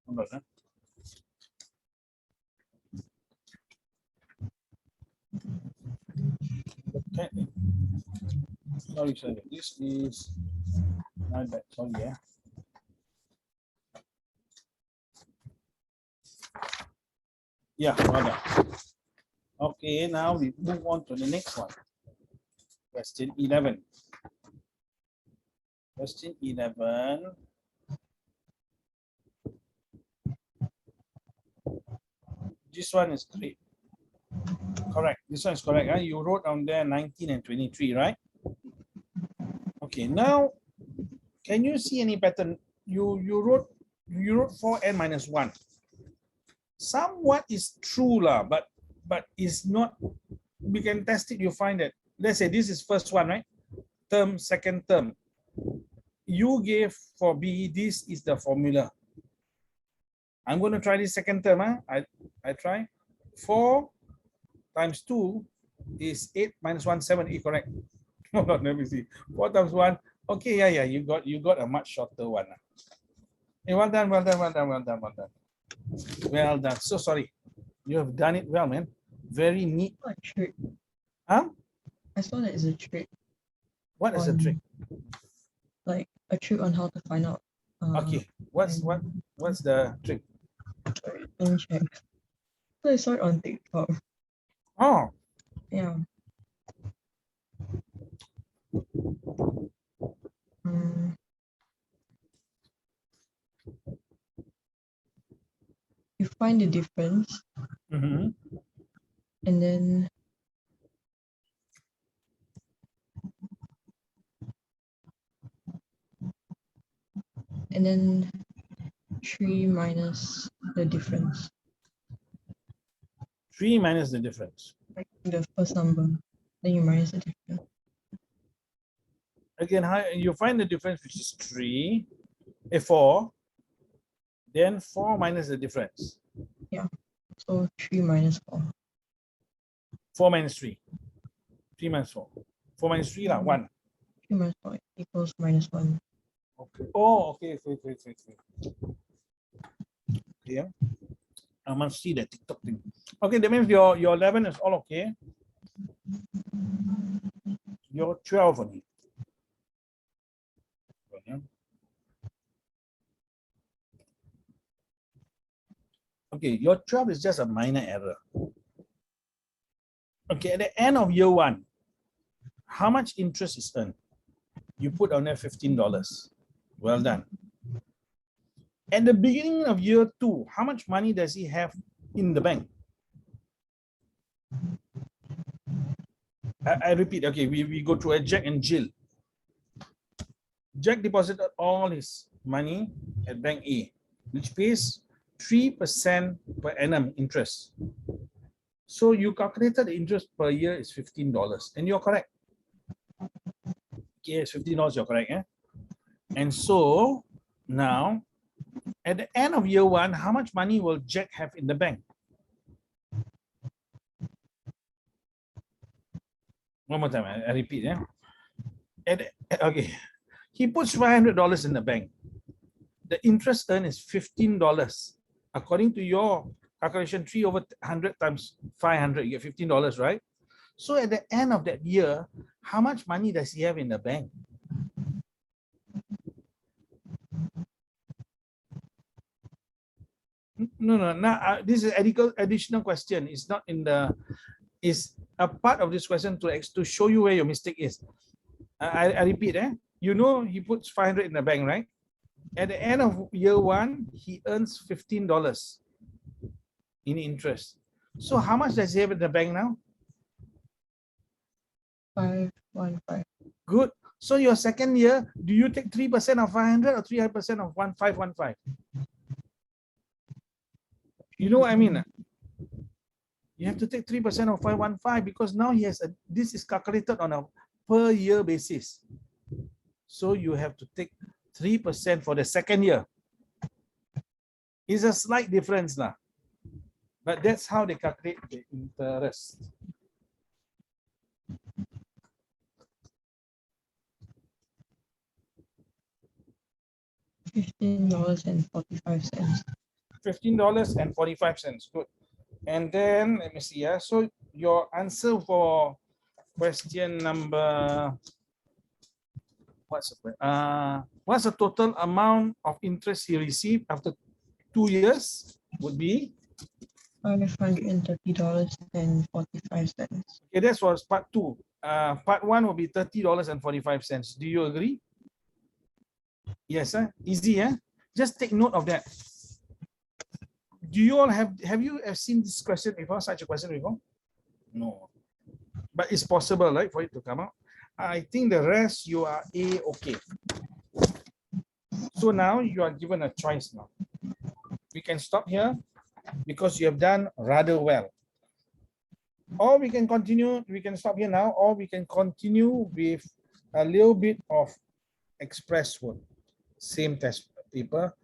Speaker 1: Okay. Sorry. This is my bad. Sorry, yeah. Yeah, well done. Okay, now we move on to the next one. Question 11. Question 11. This one is great. Correct. This one is correct. Huh? You wrote down there 19 and 23, right? Okay, now can you see any pattern? You wrote 4n minus 1. Somewhat is true lah, but it's not. We can test it. You find that, let's say this is first one, right? Term, second term. You gave for B, this is the formula. I'm going to try this second term. Huh? I try. 4 times 2 is 8 minus 1, 7, 8, correct? Hold on, let me see. 4 times 1. Okay, yeah, you got a much shorter one. Hey, well done. Well done. So sorry. You have done it well, man. Very neat.
Speaker 2: A trick.
Speaker 1: Huh?
Speaker 2: I saw that it's a trick.
Speaker 1: What is a trick?
Speaker 2: Like a trick on how to find out.
Speaker 1: Okay. What's the trick?
Speaker 2: Sorry, let me check. So I saw it on TikTok.
Speaker 1: Oh.
Speaker 2: Yeah. You find the difference,
Speaker 1: Mm-hmm.
Speaker 2: and then 3 minus the difference.
Speaker 1: 3 minus the difference.
Speaker 2: Like the first number, then you minus the difference.
Speaker 1: Again, you find the difference, which is 3, 4. Then 4 minus the difference.
Speaker 2: Yeah. So 3 minus 4.
Speaker 1: 4 minus 3. 3 minus 4. 4 minus 3 lah, 1.
Speaker 2: 3 minus 4 equals minus 1.
Speaker 1: Okay. Oh, okay. Yeah. I must see the TikTok thing. Okay, that means your 11 is all okay. Your 12 only. Okay, your 12 is just a minor error. Okay, at the end of year 1, how much interest is earned? You put on there $15. Well done. At the beginning of year 2, how much money does he have in the bank? I repeat, okay, we go through a Jack and Jill. Jack deposited all his money at Bank A, which pays 3% per annum interest. So you calculated the interest per year is $15, and you're correct. Okay, it's $15, you're correct. Eh? And so now, at the end of year 1, how much money will Jack have in the bank? One more time, I repeat. Yeah. Okay, he puts $500 in the bank. The interest earned is $15. According to your calculation, 3 over 100 times 500, you get $15, right? So at the end of that year, how much money does he have in the bank? No. This is additional question. It's not in the. Is a part of this question to show you where your mistake is. I repeat, you know he puts 500 in the bank, right? At the end of year 1, he earns $15 in interest. So how much does he have in the bank now?
Speaker 2: 515.
Speaker 1: Good. So your second year, do you take 3% of 500 or 300% of 1515? You know what I mean? You have to take 3% of 515 because now he has this is calculated on a per year basis. So you have to take 3% for the second year. It's a slight difference now, but that's how they calculate the interest.
Speaker 2: $15.45.
Speaker 1: $15.45. Good. And then let me see. Yeah. So your answer for question number what's the total amount of interest he received after 2 years would be
Speaker 2: $530.45.
Speaker 1: okay, that was part 2. Part 1 will be $30.45. Do you agree? Yes, easy, just take note of that. Do you all have you seen this question before, such a question before? No, but it's possible, right, for it to come out. I think the rest you are okay. So now you are given a choice now. We can stop here because you have done rather well. Or we can continue, we can stop here now, or we can continue with a little bit of express work. Same test paper.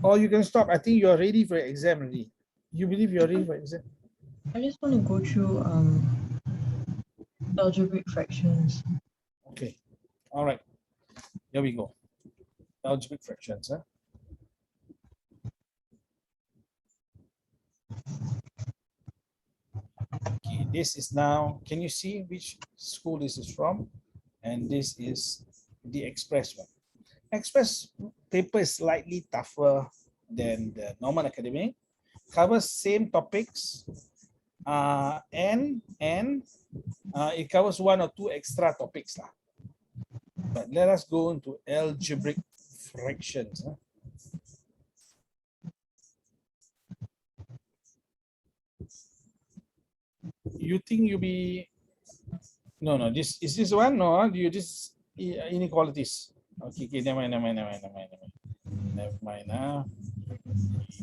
Speaker 1: Or you can stop. I think you're ready for exam already. You believe you're ready for exam?
Speaker 2: I just want to go through algebraic fractions.
Speaker 1: Okay. All right. Here we go. Algebraic fractions. Okay, this is now, can you see which school this is from? And this is the express one. Express paper is slightly tougher than the normal academic, covers same topics, and it covers 1 or 2 extra topics. But let us go into algebraic fractions. You think you'll be, no, this is this one? No, do you just inequalities? Okay, never mind.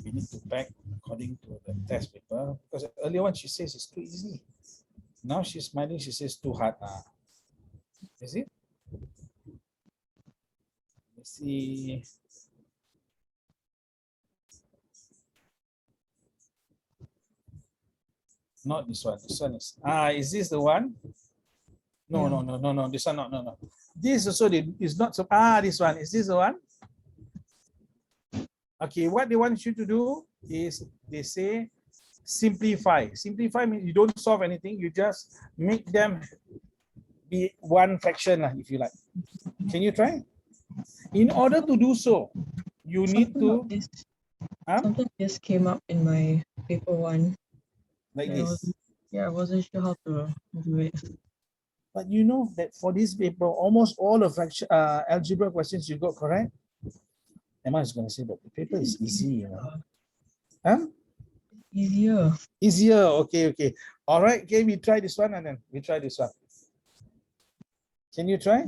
Speaker 1: We need to back according to the test paper because earlier one she says it's too easy. Now she's smiling, she says too hard. Is it? Let's see. Not this one. This one is this the one? No, this one not, no. This also is not so, this one, is this the one? Okay, what they want you to do is they say simplify. Simplify means you don't solve anything, you just make them be one fraction, if you like. Can you try? In order to do so, you need to,
Speaker 2: Something just came up in my paper one.
Speaker 1: Like
Speaker 2: and I
Speaker 1: this.
Speaker 2: wasn't, yeah, I wasn't sure how to do it.
Speaker 1: But you know that for this paper, almost all the fraction algebra questions you got correct. Emma is going to say, but the paper is easy, you know. Huh?
Speaker 2: Easier.
Speaker 1: Easier. Okay, okay. All right. Okay, we try this one and then we try this one. Can you try?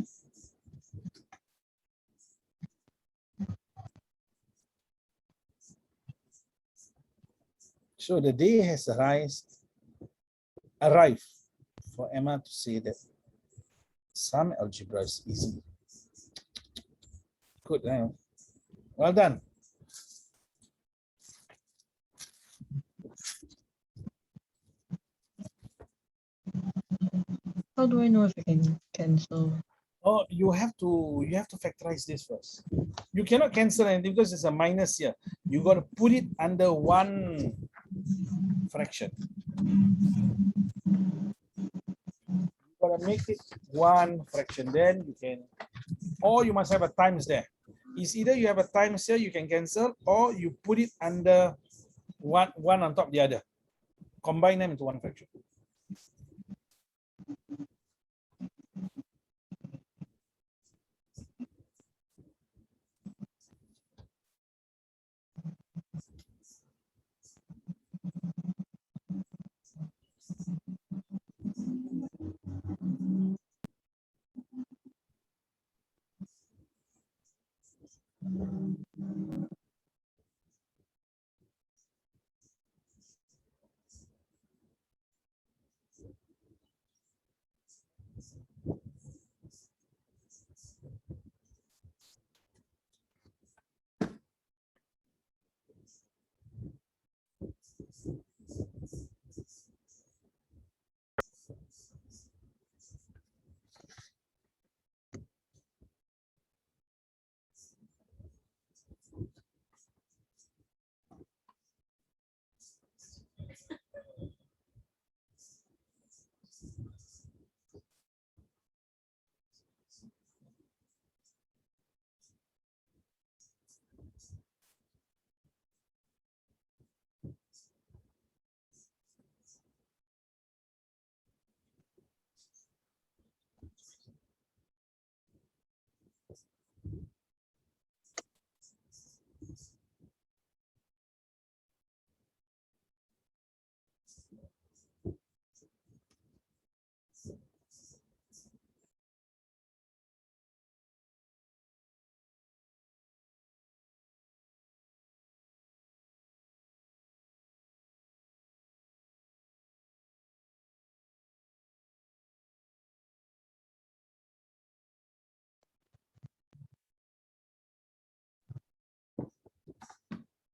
Speaker 1: So the day has arrived for Emma to say that some algebra is easy. Good. Well done.
Speaker 2: How do I know if I can cancel?
Speaker 1: Oh, you have to factorize this first. You cannot cancel anything because there's a minus here. You got to put it under one fraction. You got to make it one fraction. Then you can, or you must have a times there. It's either you have a times here, you can cancel, or you put it under one on top of the other. Combine them into one fraction.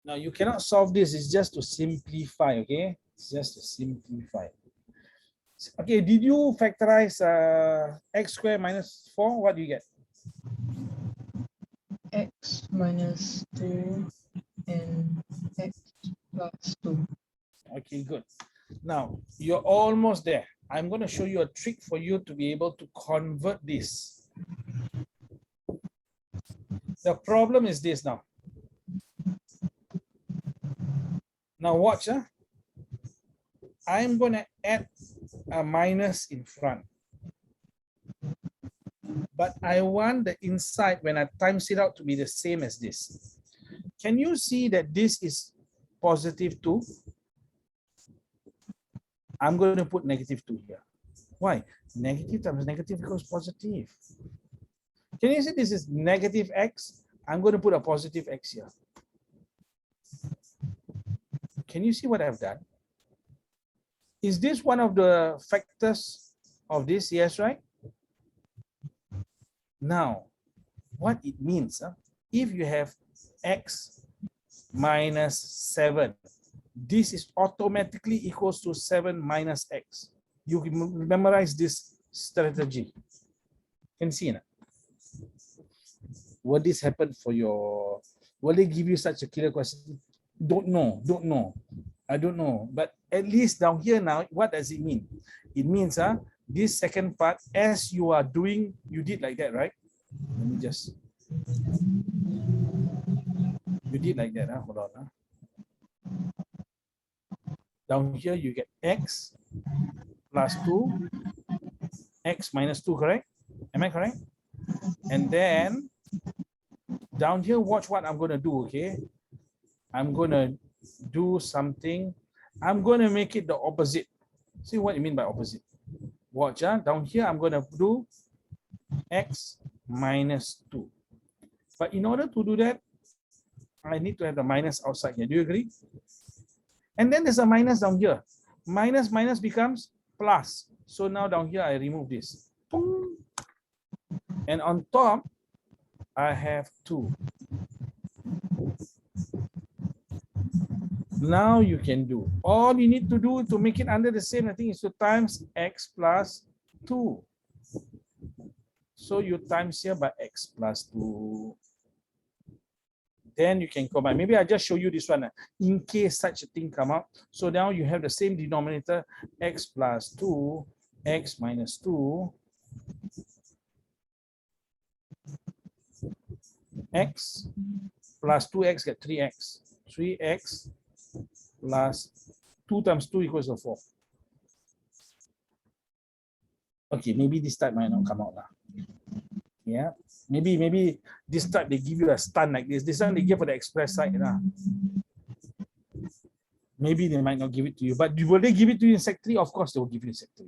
Speaker 1: Now you cannot solve this. It's just to simplify. Okay, it's just to simplify. Okay, did you factorize x squared minus 4? What do you get?
Speaker 2: X minus 2 and X plus 2.
Speaker 1: Okay, good. Now you're almost there. I'm going to show you a trick for you to be able to convert this. The problem is this now. Now watch. I'm going to add a minus in front. But I want the inside when I times it out to be the same as this. Can you see that this is positive 2? I'm going to put negative 2 here. Why? Negative times negative equals positive. Can you see this is negative x? I'm going to put a positive x here. Can you see what I've done? Is this one of the factors of this? Yes, right? Now, what it means, if you have x minus 7, this is automatically equals to 7 minus x. You can memorize this strategy. Can see now. Will this happen for your, will they give you such a killer question? Don't know. I don't know. But at least down here now, what does it mean? It means this second part, as you are doing, you did like that, right? Let me just, you did like that, hold on. Down here you get x plus 2, x minus 2, correct? Am I correct? And then down here, watch what I'm going to do, okay? I'm going to do something. I'm going to make it the opposite. See what you mean by opposite. Watch, down here, I'm going to do x minus 2. But in order to do that, I need to have the minus outside here. Do you agree? And then there's a minus down here. Minus minus becomes plus. So now down here, I remove this. And on top, I have 2. Now you can do. All you need to do to make it under the same, I think, is to times x plus 2. So you times here by x plus 2. Then you can combine. Maybe I just show you this one in case such a thing come up. So now you have the same denominator, x plus 2, x minus 2, x plus 2x get 3x. 3x plus 2 times 2 equals to 4. Okay, maybe this type might not come out now. Yeah, maybe this type they give you a stun like this. This one they give for the express side now. Maybe they might not give it to you, but will they give it to you in Sec 3? Of course, they will give you in Sec 3.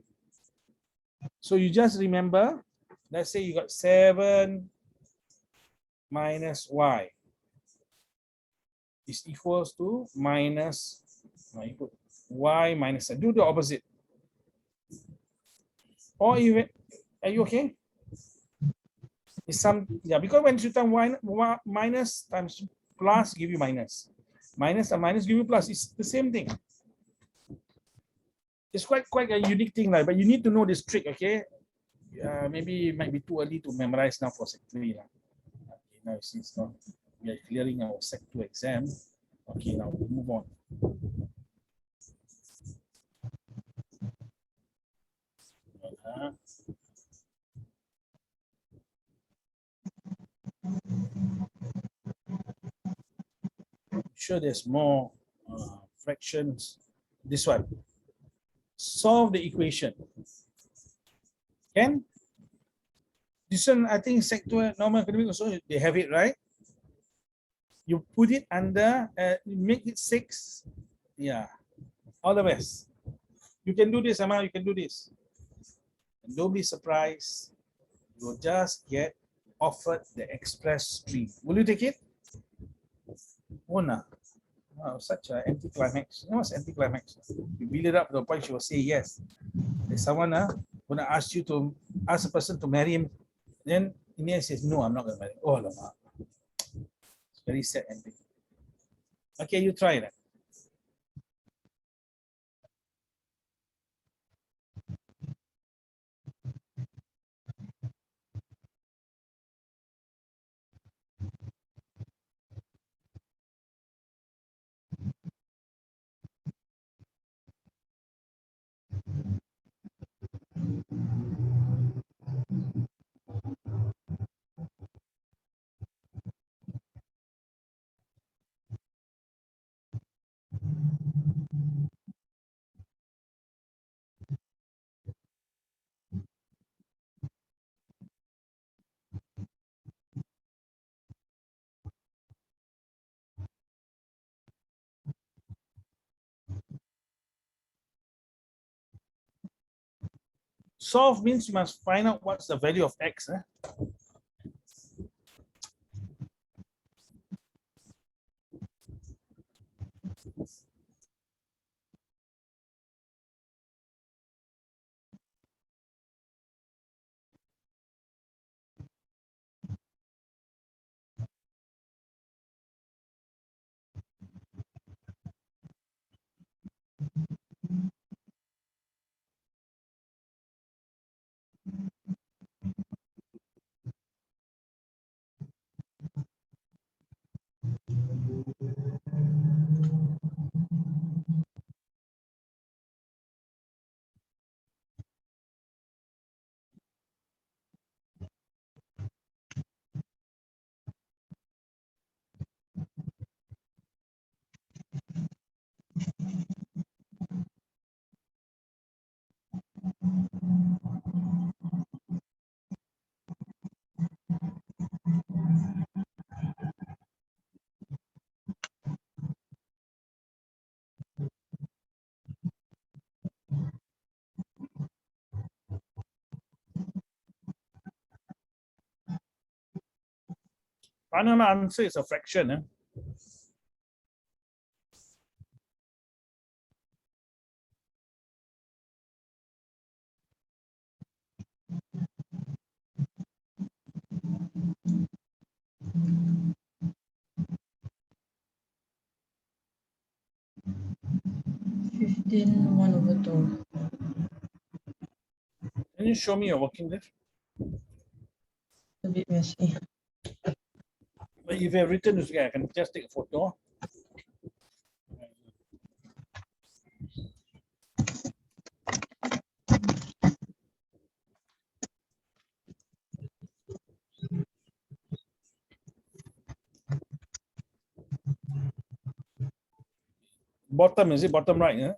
Speaker 1: So you just remember, let's say you got 7 minus y is equals to minus y minus. Do the opposite. Or even, are you okay? It's some, yeah, because when you time y minus times plus give you minus. Minus and minus give you plus. It's the same thing. It's quite a unique thing, like, but you need to know this trick, okay? Maybe it might be too early to memorize now for Sec 3. Okay, now since now we are clearing our Sec 2 exam. Okay, now we'll move on. Sure, there's more fractions. This one. Solve the equation. Can? This one, I think Sec 2 normal academic also, they have it, right? You put it under, make it 6. Yeah. All the best. You can do this, Amma, you can do this. And don't be surprised. You'll just get offered the express stream. Will you take it? Oh, no. Wow, such an anticlimax. You know what's anticlimax? You build it up to the point she will say yes. There's someone gonna ask you to ask a person to marry him. Then in the end says, no, I'm not gonna marry. Oh, no. It's very sad ending. Okay, you try that. Solve means you must find out what's the value of x. Final answer is a fraction. Eh?
Speaker 2: One over 2.
Speaker 1: Can you show me your working list?
Speaker 2: A bit messy.
Speaker 1: But if you have written this, I can just take a photo. Bottom, is it bottom right? Yeah?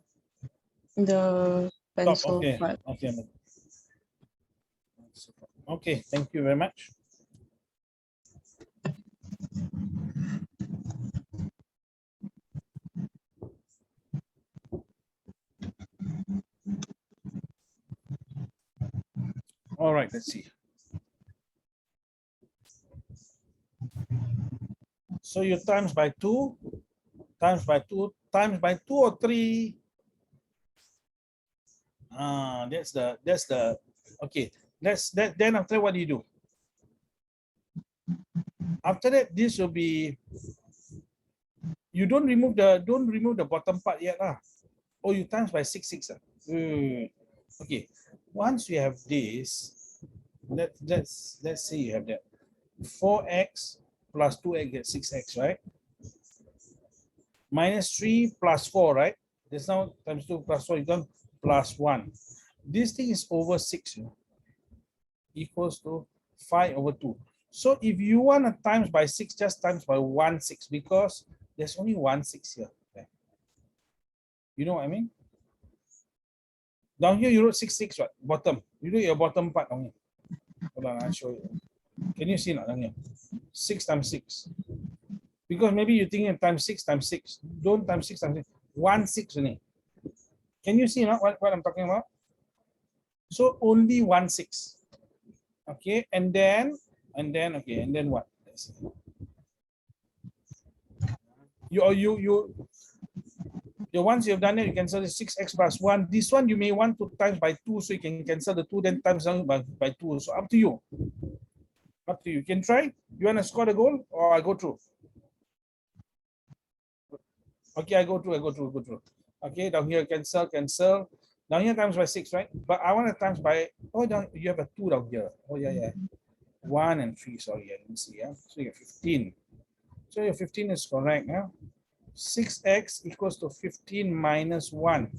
Speaker 2: The
Speaker 1: Top,
Speaker 2: pencil
Speaker 1: okay.
Speaker 2: part.
Speaker 1: Okay. Okay, thank you very much. All right, let's see. So you times by 2, times by 2, times by 2 or 3. That's the okay. Then after what do you do? After that, this will be, you don't remove the bottom part yet. Oh, you times by 6. Okay. Once you have this, let's say you have that 4x plus 2x gets 6x, right? Minus 3 plus 4, right? There's now times 2 plus 4, you done plus 1. This thing is over 6, equals to 5 over 2. So if you want to times by 6, just times by 1 6, because there's only 1 6 here. Okay. You know what I mean? Down here you wrote 6 6, right? Bottom. You do your bottom part down here. Hold on, I'll show you. Can you see now down here? 6 times 6. Because maybe you think times 6 times 6. Don't times 6 times 6. 1 6 only. Can you see now what I'm talking about? So only 1 6. Okay, and then what? Let's see. Once you've done it, you cancel the 6x plus 1. This one you may want to times by 2, so you can cancel the 2, then times by 2. So up to you. Up to you. You can try. You want to score the goal, or I go through? Okay, I go through. Okay, down here cancel. Down here times by 6, right? But I want to times by, oh, down you have a 2 down here. Oh yeah. 1 and 3. Sorry, I didn't see. Yeah, so you have 15. So your 15 is correct. Yeah. 6x equals to 15 minus 1.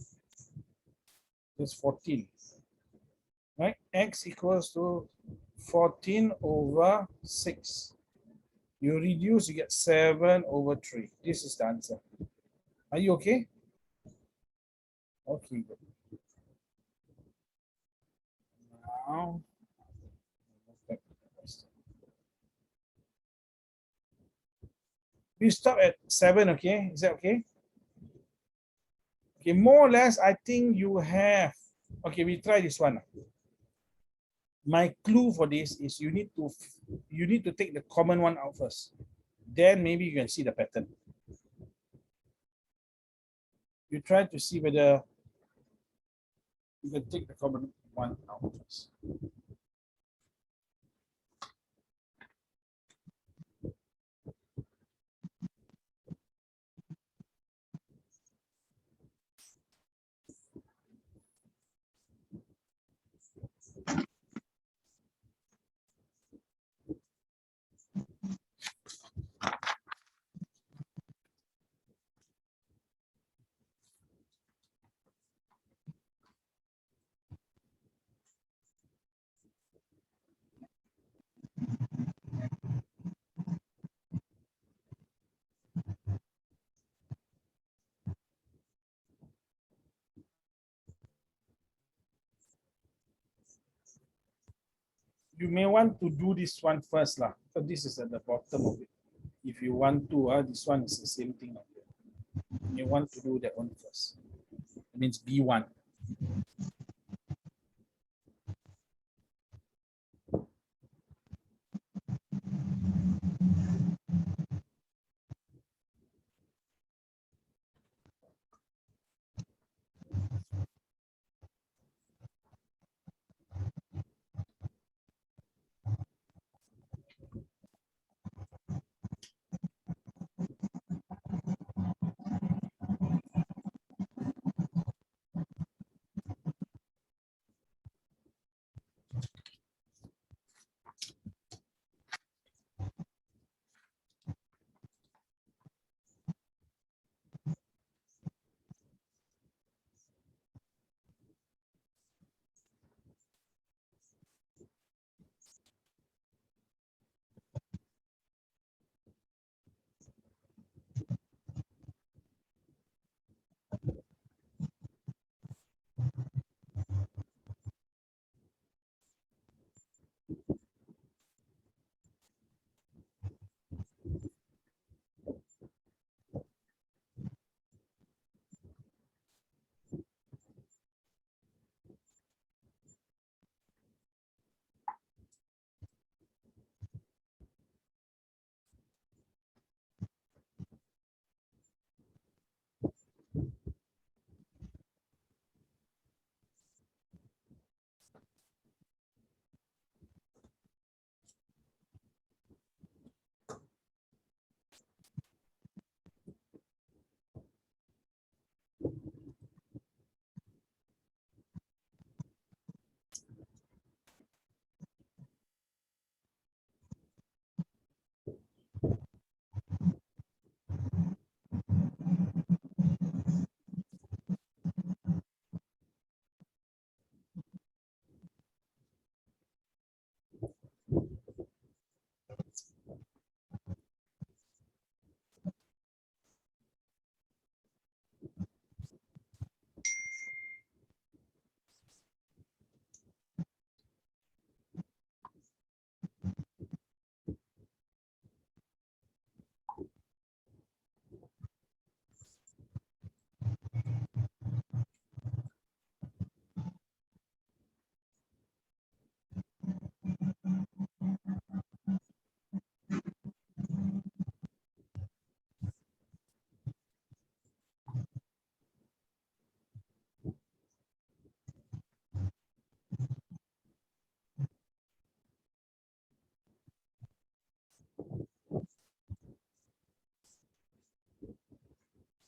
Speaker 1: That's 14. Right? X equals to 14 over 6. You reduce, you get 7 over 3. This is the answer. Are you okay? Okay, good. Now, we stop at 7, okay? Is that okay? Okay, more or less, I think you have. Okay, we try this one. My clue for this is you need to take the common one out first. Then maybe you can see the pattern. You try to see whether you can take the common one out first. You may want to do this one first, lah. So this is at the bottom of it. If you want to, this one is the same thing. You want to do that one first. It means B1.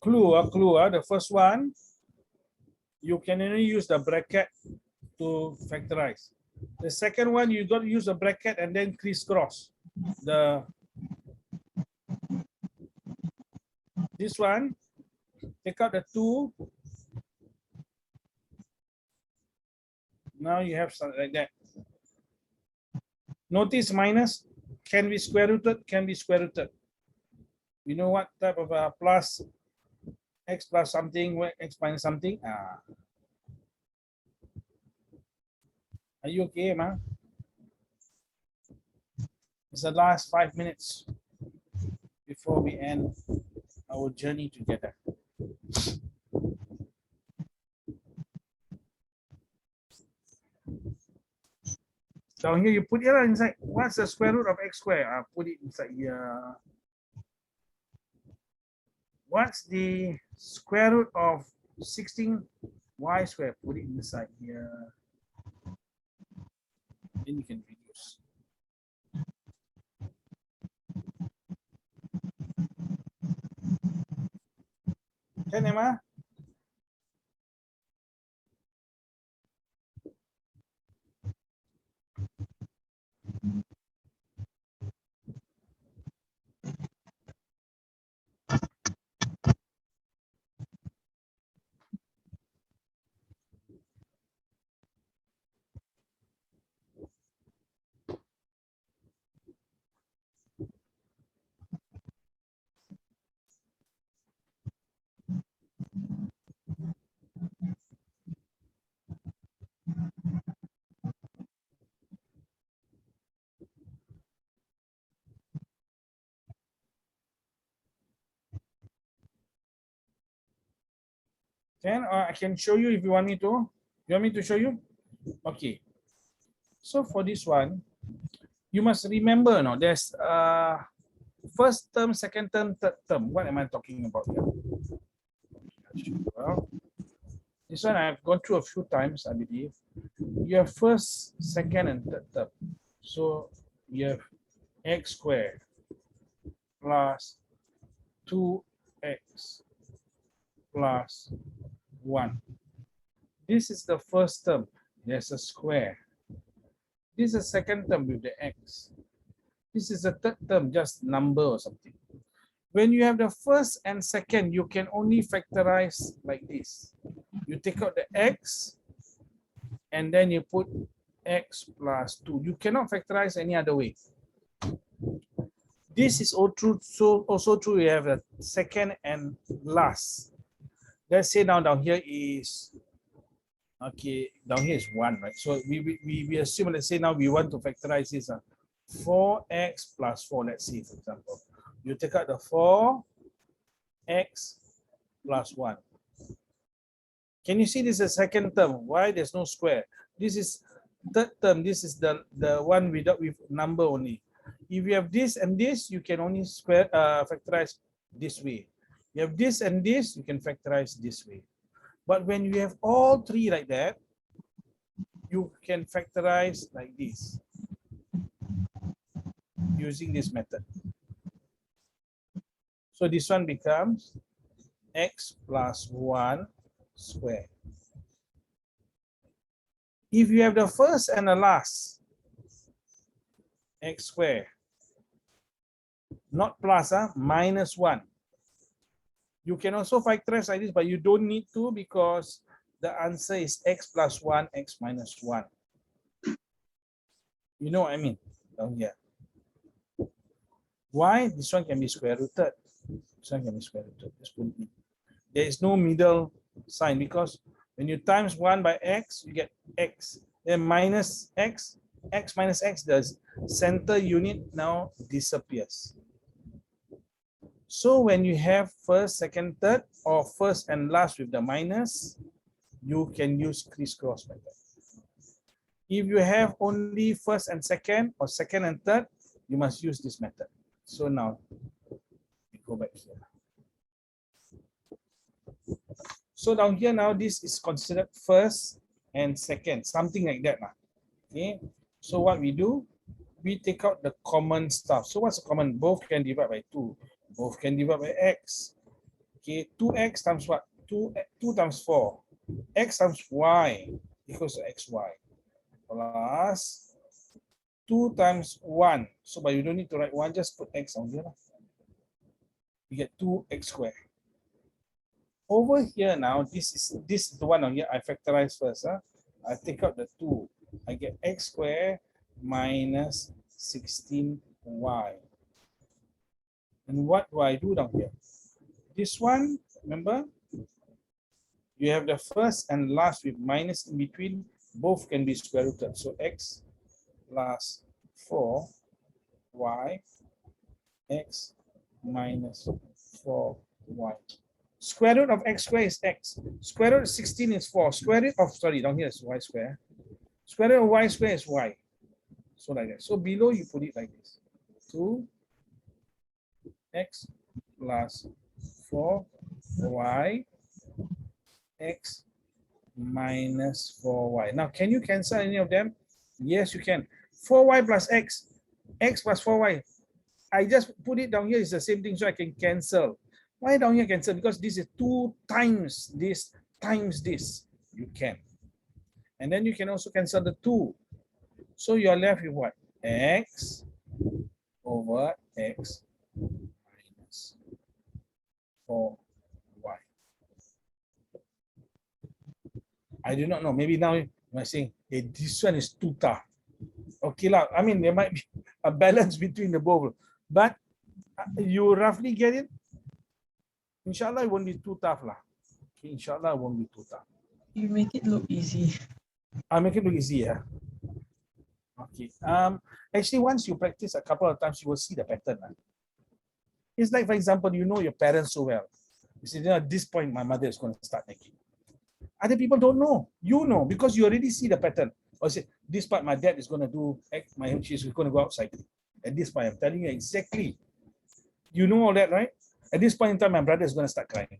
Speaker 1: Clue, the first one, you can only use the bracket to factorize. The second one, you got to use a bracket and then crisscross. This one, take out the 2. Now you have something like that. Notice minus can be square rooted, can be square rooted. You know what type of plus, x plus something, x minus something? Are you okay, ma? It's the last 5 minutes before we end our journey together. Down here, you put it inside. What's the square root of x squared? Put it inside here. What's the square root of 16y squared? Put it inside here. Then you can reduce. Can Emma? Can I can show you if you want me to. You want me to show you? Okay. So for this one, you must remember now there's first term, second term, third term. What am I talking about here? Well, this one I've gone through a few times, I believe. You have first, second, and third term. So you have x squared plus 2x plus 1. This is the first term. There's a square. This is the second term with the x. This is the third term, just number or something. When you have the first and second, you can only factorize like this. You take out the x and then you put x plus 2. You cannot factorize any other way. This is also true. We have the second and last. Let's say now down here is, okay, down here is 1, right? So we assume, let's say now we want to factorize this 4x plus 4, let's say, for example. You take out the 4x plus 1. Can you see this is the second term? Why there's no square? This is third term. This is the one with number only. If you have this and this, you can only factorize this way. You have this and this, you can factorize this way. But when you have all three like that, you can factorize like this using this method. So this one becomes x plus 1 squared. If you have the first and the last, x squared, not plus, minus 1. You can also factorize like this, but you don't need to because the answer is x plus 1, x minus 1. You know what I mean? Down here. Why? This one can be square rooted. This one can be square rooted. Just put it in. There is no middle sign because when you times 1 by x, you get x. Then minus x, x minus x, the center unit now disappears. So when you have first, second, third, or first and last with the minus, you can use crisscross method. If you have only first and second, or second and third, you must use this method. So now, we go back here. So down here now, this is considered first and second, something like that. Okay. So what we do, we take out the common stuff. So what's the common? Both can divide by 2. Both can divide by x. Okay, 2x times what? 2 times 4. X times y equals to xy plus 2 times 1. So, but you don't need to write 1, just put x on here. You get 2x squared. Over here now, this is the one on here. I factorize first. I take out the 2. I get x squared minus 16y. And what do I do down here? This one, remember, you have the first and last with minus in between. Both can be square rooted. So x plus 4y, x minus 4y. Square root of x squared is x. Square root of 16 is 4. Square root of, sorry, down here is y square. Square root of y square is y. So like that. So below you put it like this. 2x plus 4y x minus 4y. Now, can you cancel any of them? Yes, you can. 4y plus x plus 4y. I just put it down here, it's the same thing, so I can cancel. Why down here cancel? Because this is 2 times this times this. You can. And then you can also cancel the 2. So you're left with what? X over x minus 4y. I do not know. Maybe now you might say, hey, this one is too tough. Okay, lah. I mean, there might be a balance between the both. But you roughly get it. Inshallah, it won't be too tough, lah. Okay, inshallah, it won't be too tough.
Speaker 2: You make it look easy.
Speaker 1: I'll make it look easy, yeah. Okay. Actually, once you practice a couple of times, you will see the pattern. It's like, for example, you know your parents so well. You say, at this point, my mother is going to start nagging. Other people don't know. You know, because you already see the pattern. Or say, this part, my dad is going to do, she's going to go outside. At this point, I'm telling you exactly. You know all that, right? At this point in time, my brother is going to start crying.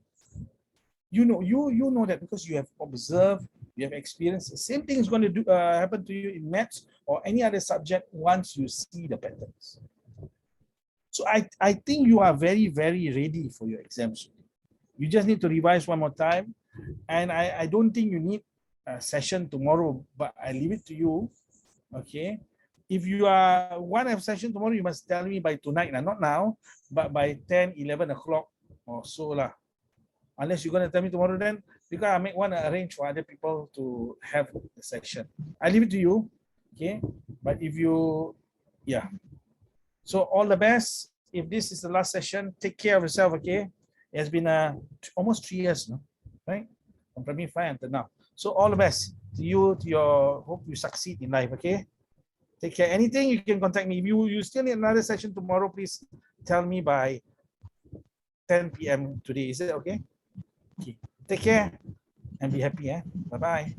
Speaker 1: You know, you know that because you have observed, you have experienced. The same thing is going to do happen to you in maths or any other subject once you see the patterns. So I think you are very, very ready for your exams. You just need to revise one more time. And I don't think you need a session tomorrow, but I leave it to you. Okay. If you want to have a session tomorrow, you must tell me by tonight, not now, but by 10, 11 o'clock or so lah. Unless you're going to tell me tomorrow then, because I may want to arrange for other people to have the session. I leave it to you. Okay. But if you, yeah. So all the best. If this is the last session, take care of yourself, okay? It has been almost 3 years, no? Right? From primary 5 until now. So all the best to you, to your, hope you succeed in life, okay? Take care. Anything, you can contact me. If you still need another session tomorrow, please tell me by 10 p.m. today. Is it okay? Okay. Take care and be happy. Bye-bye.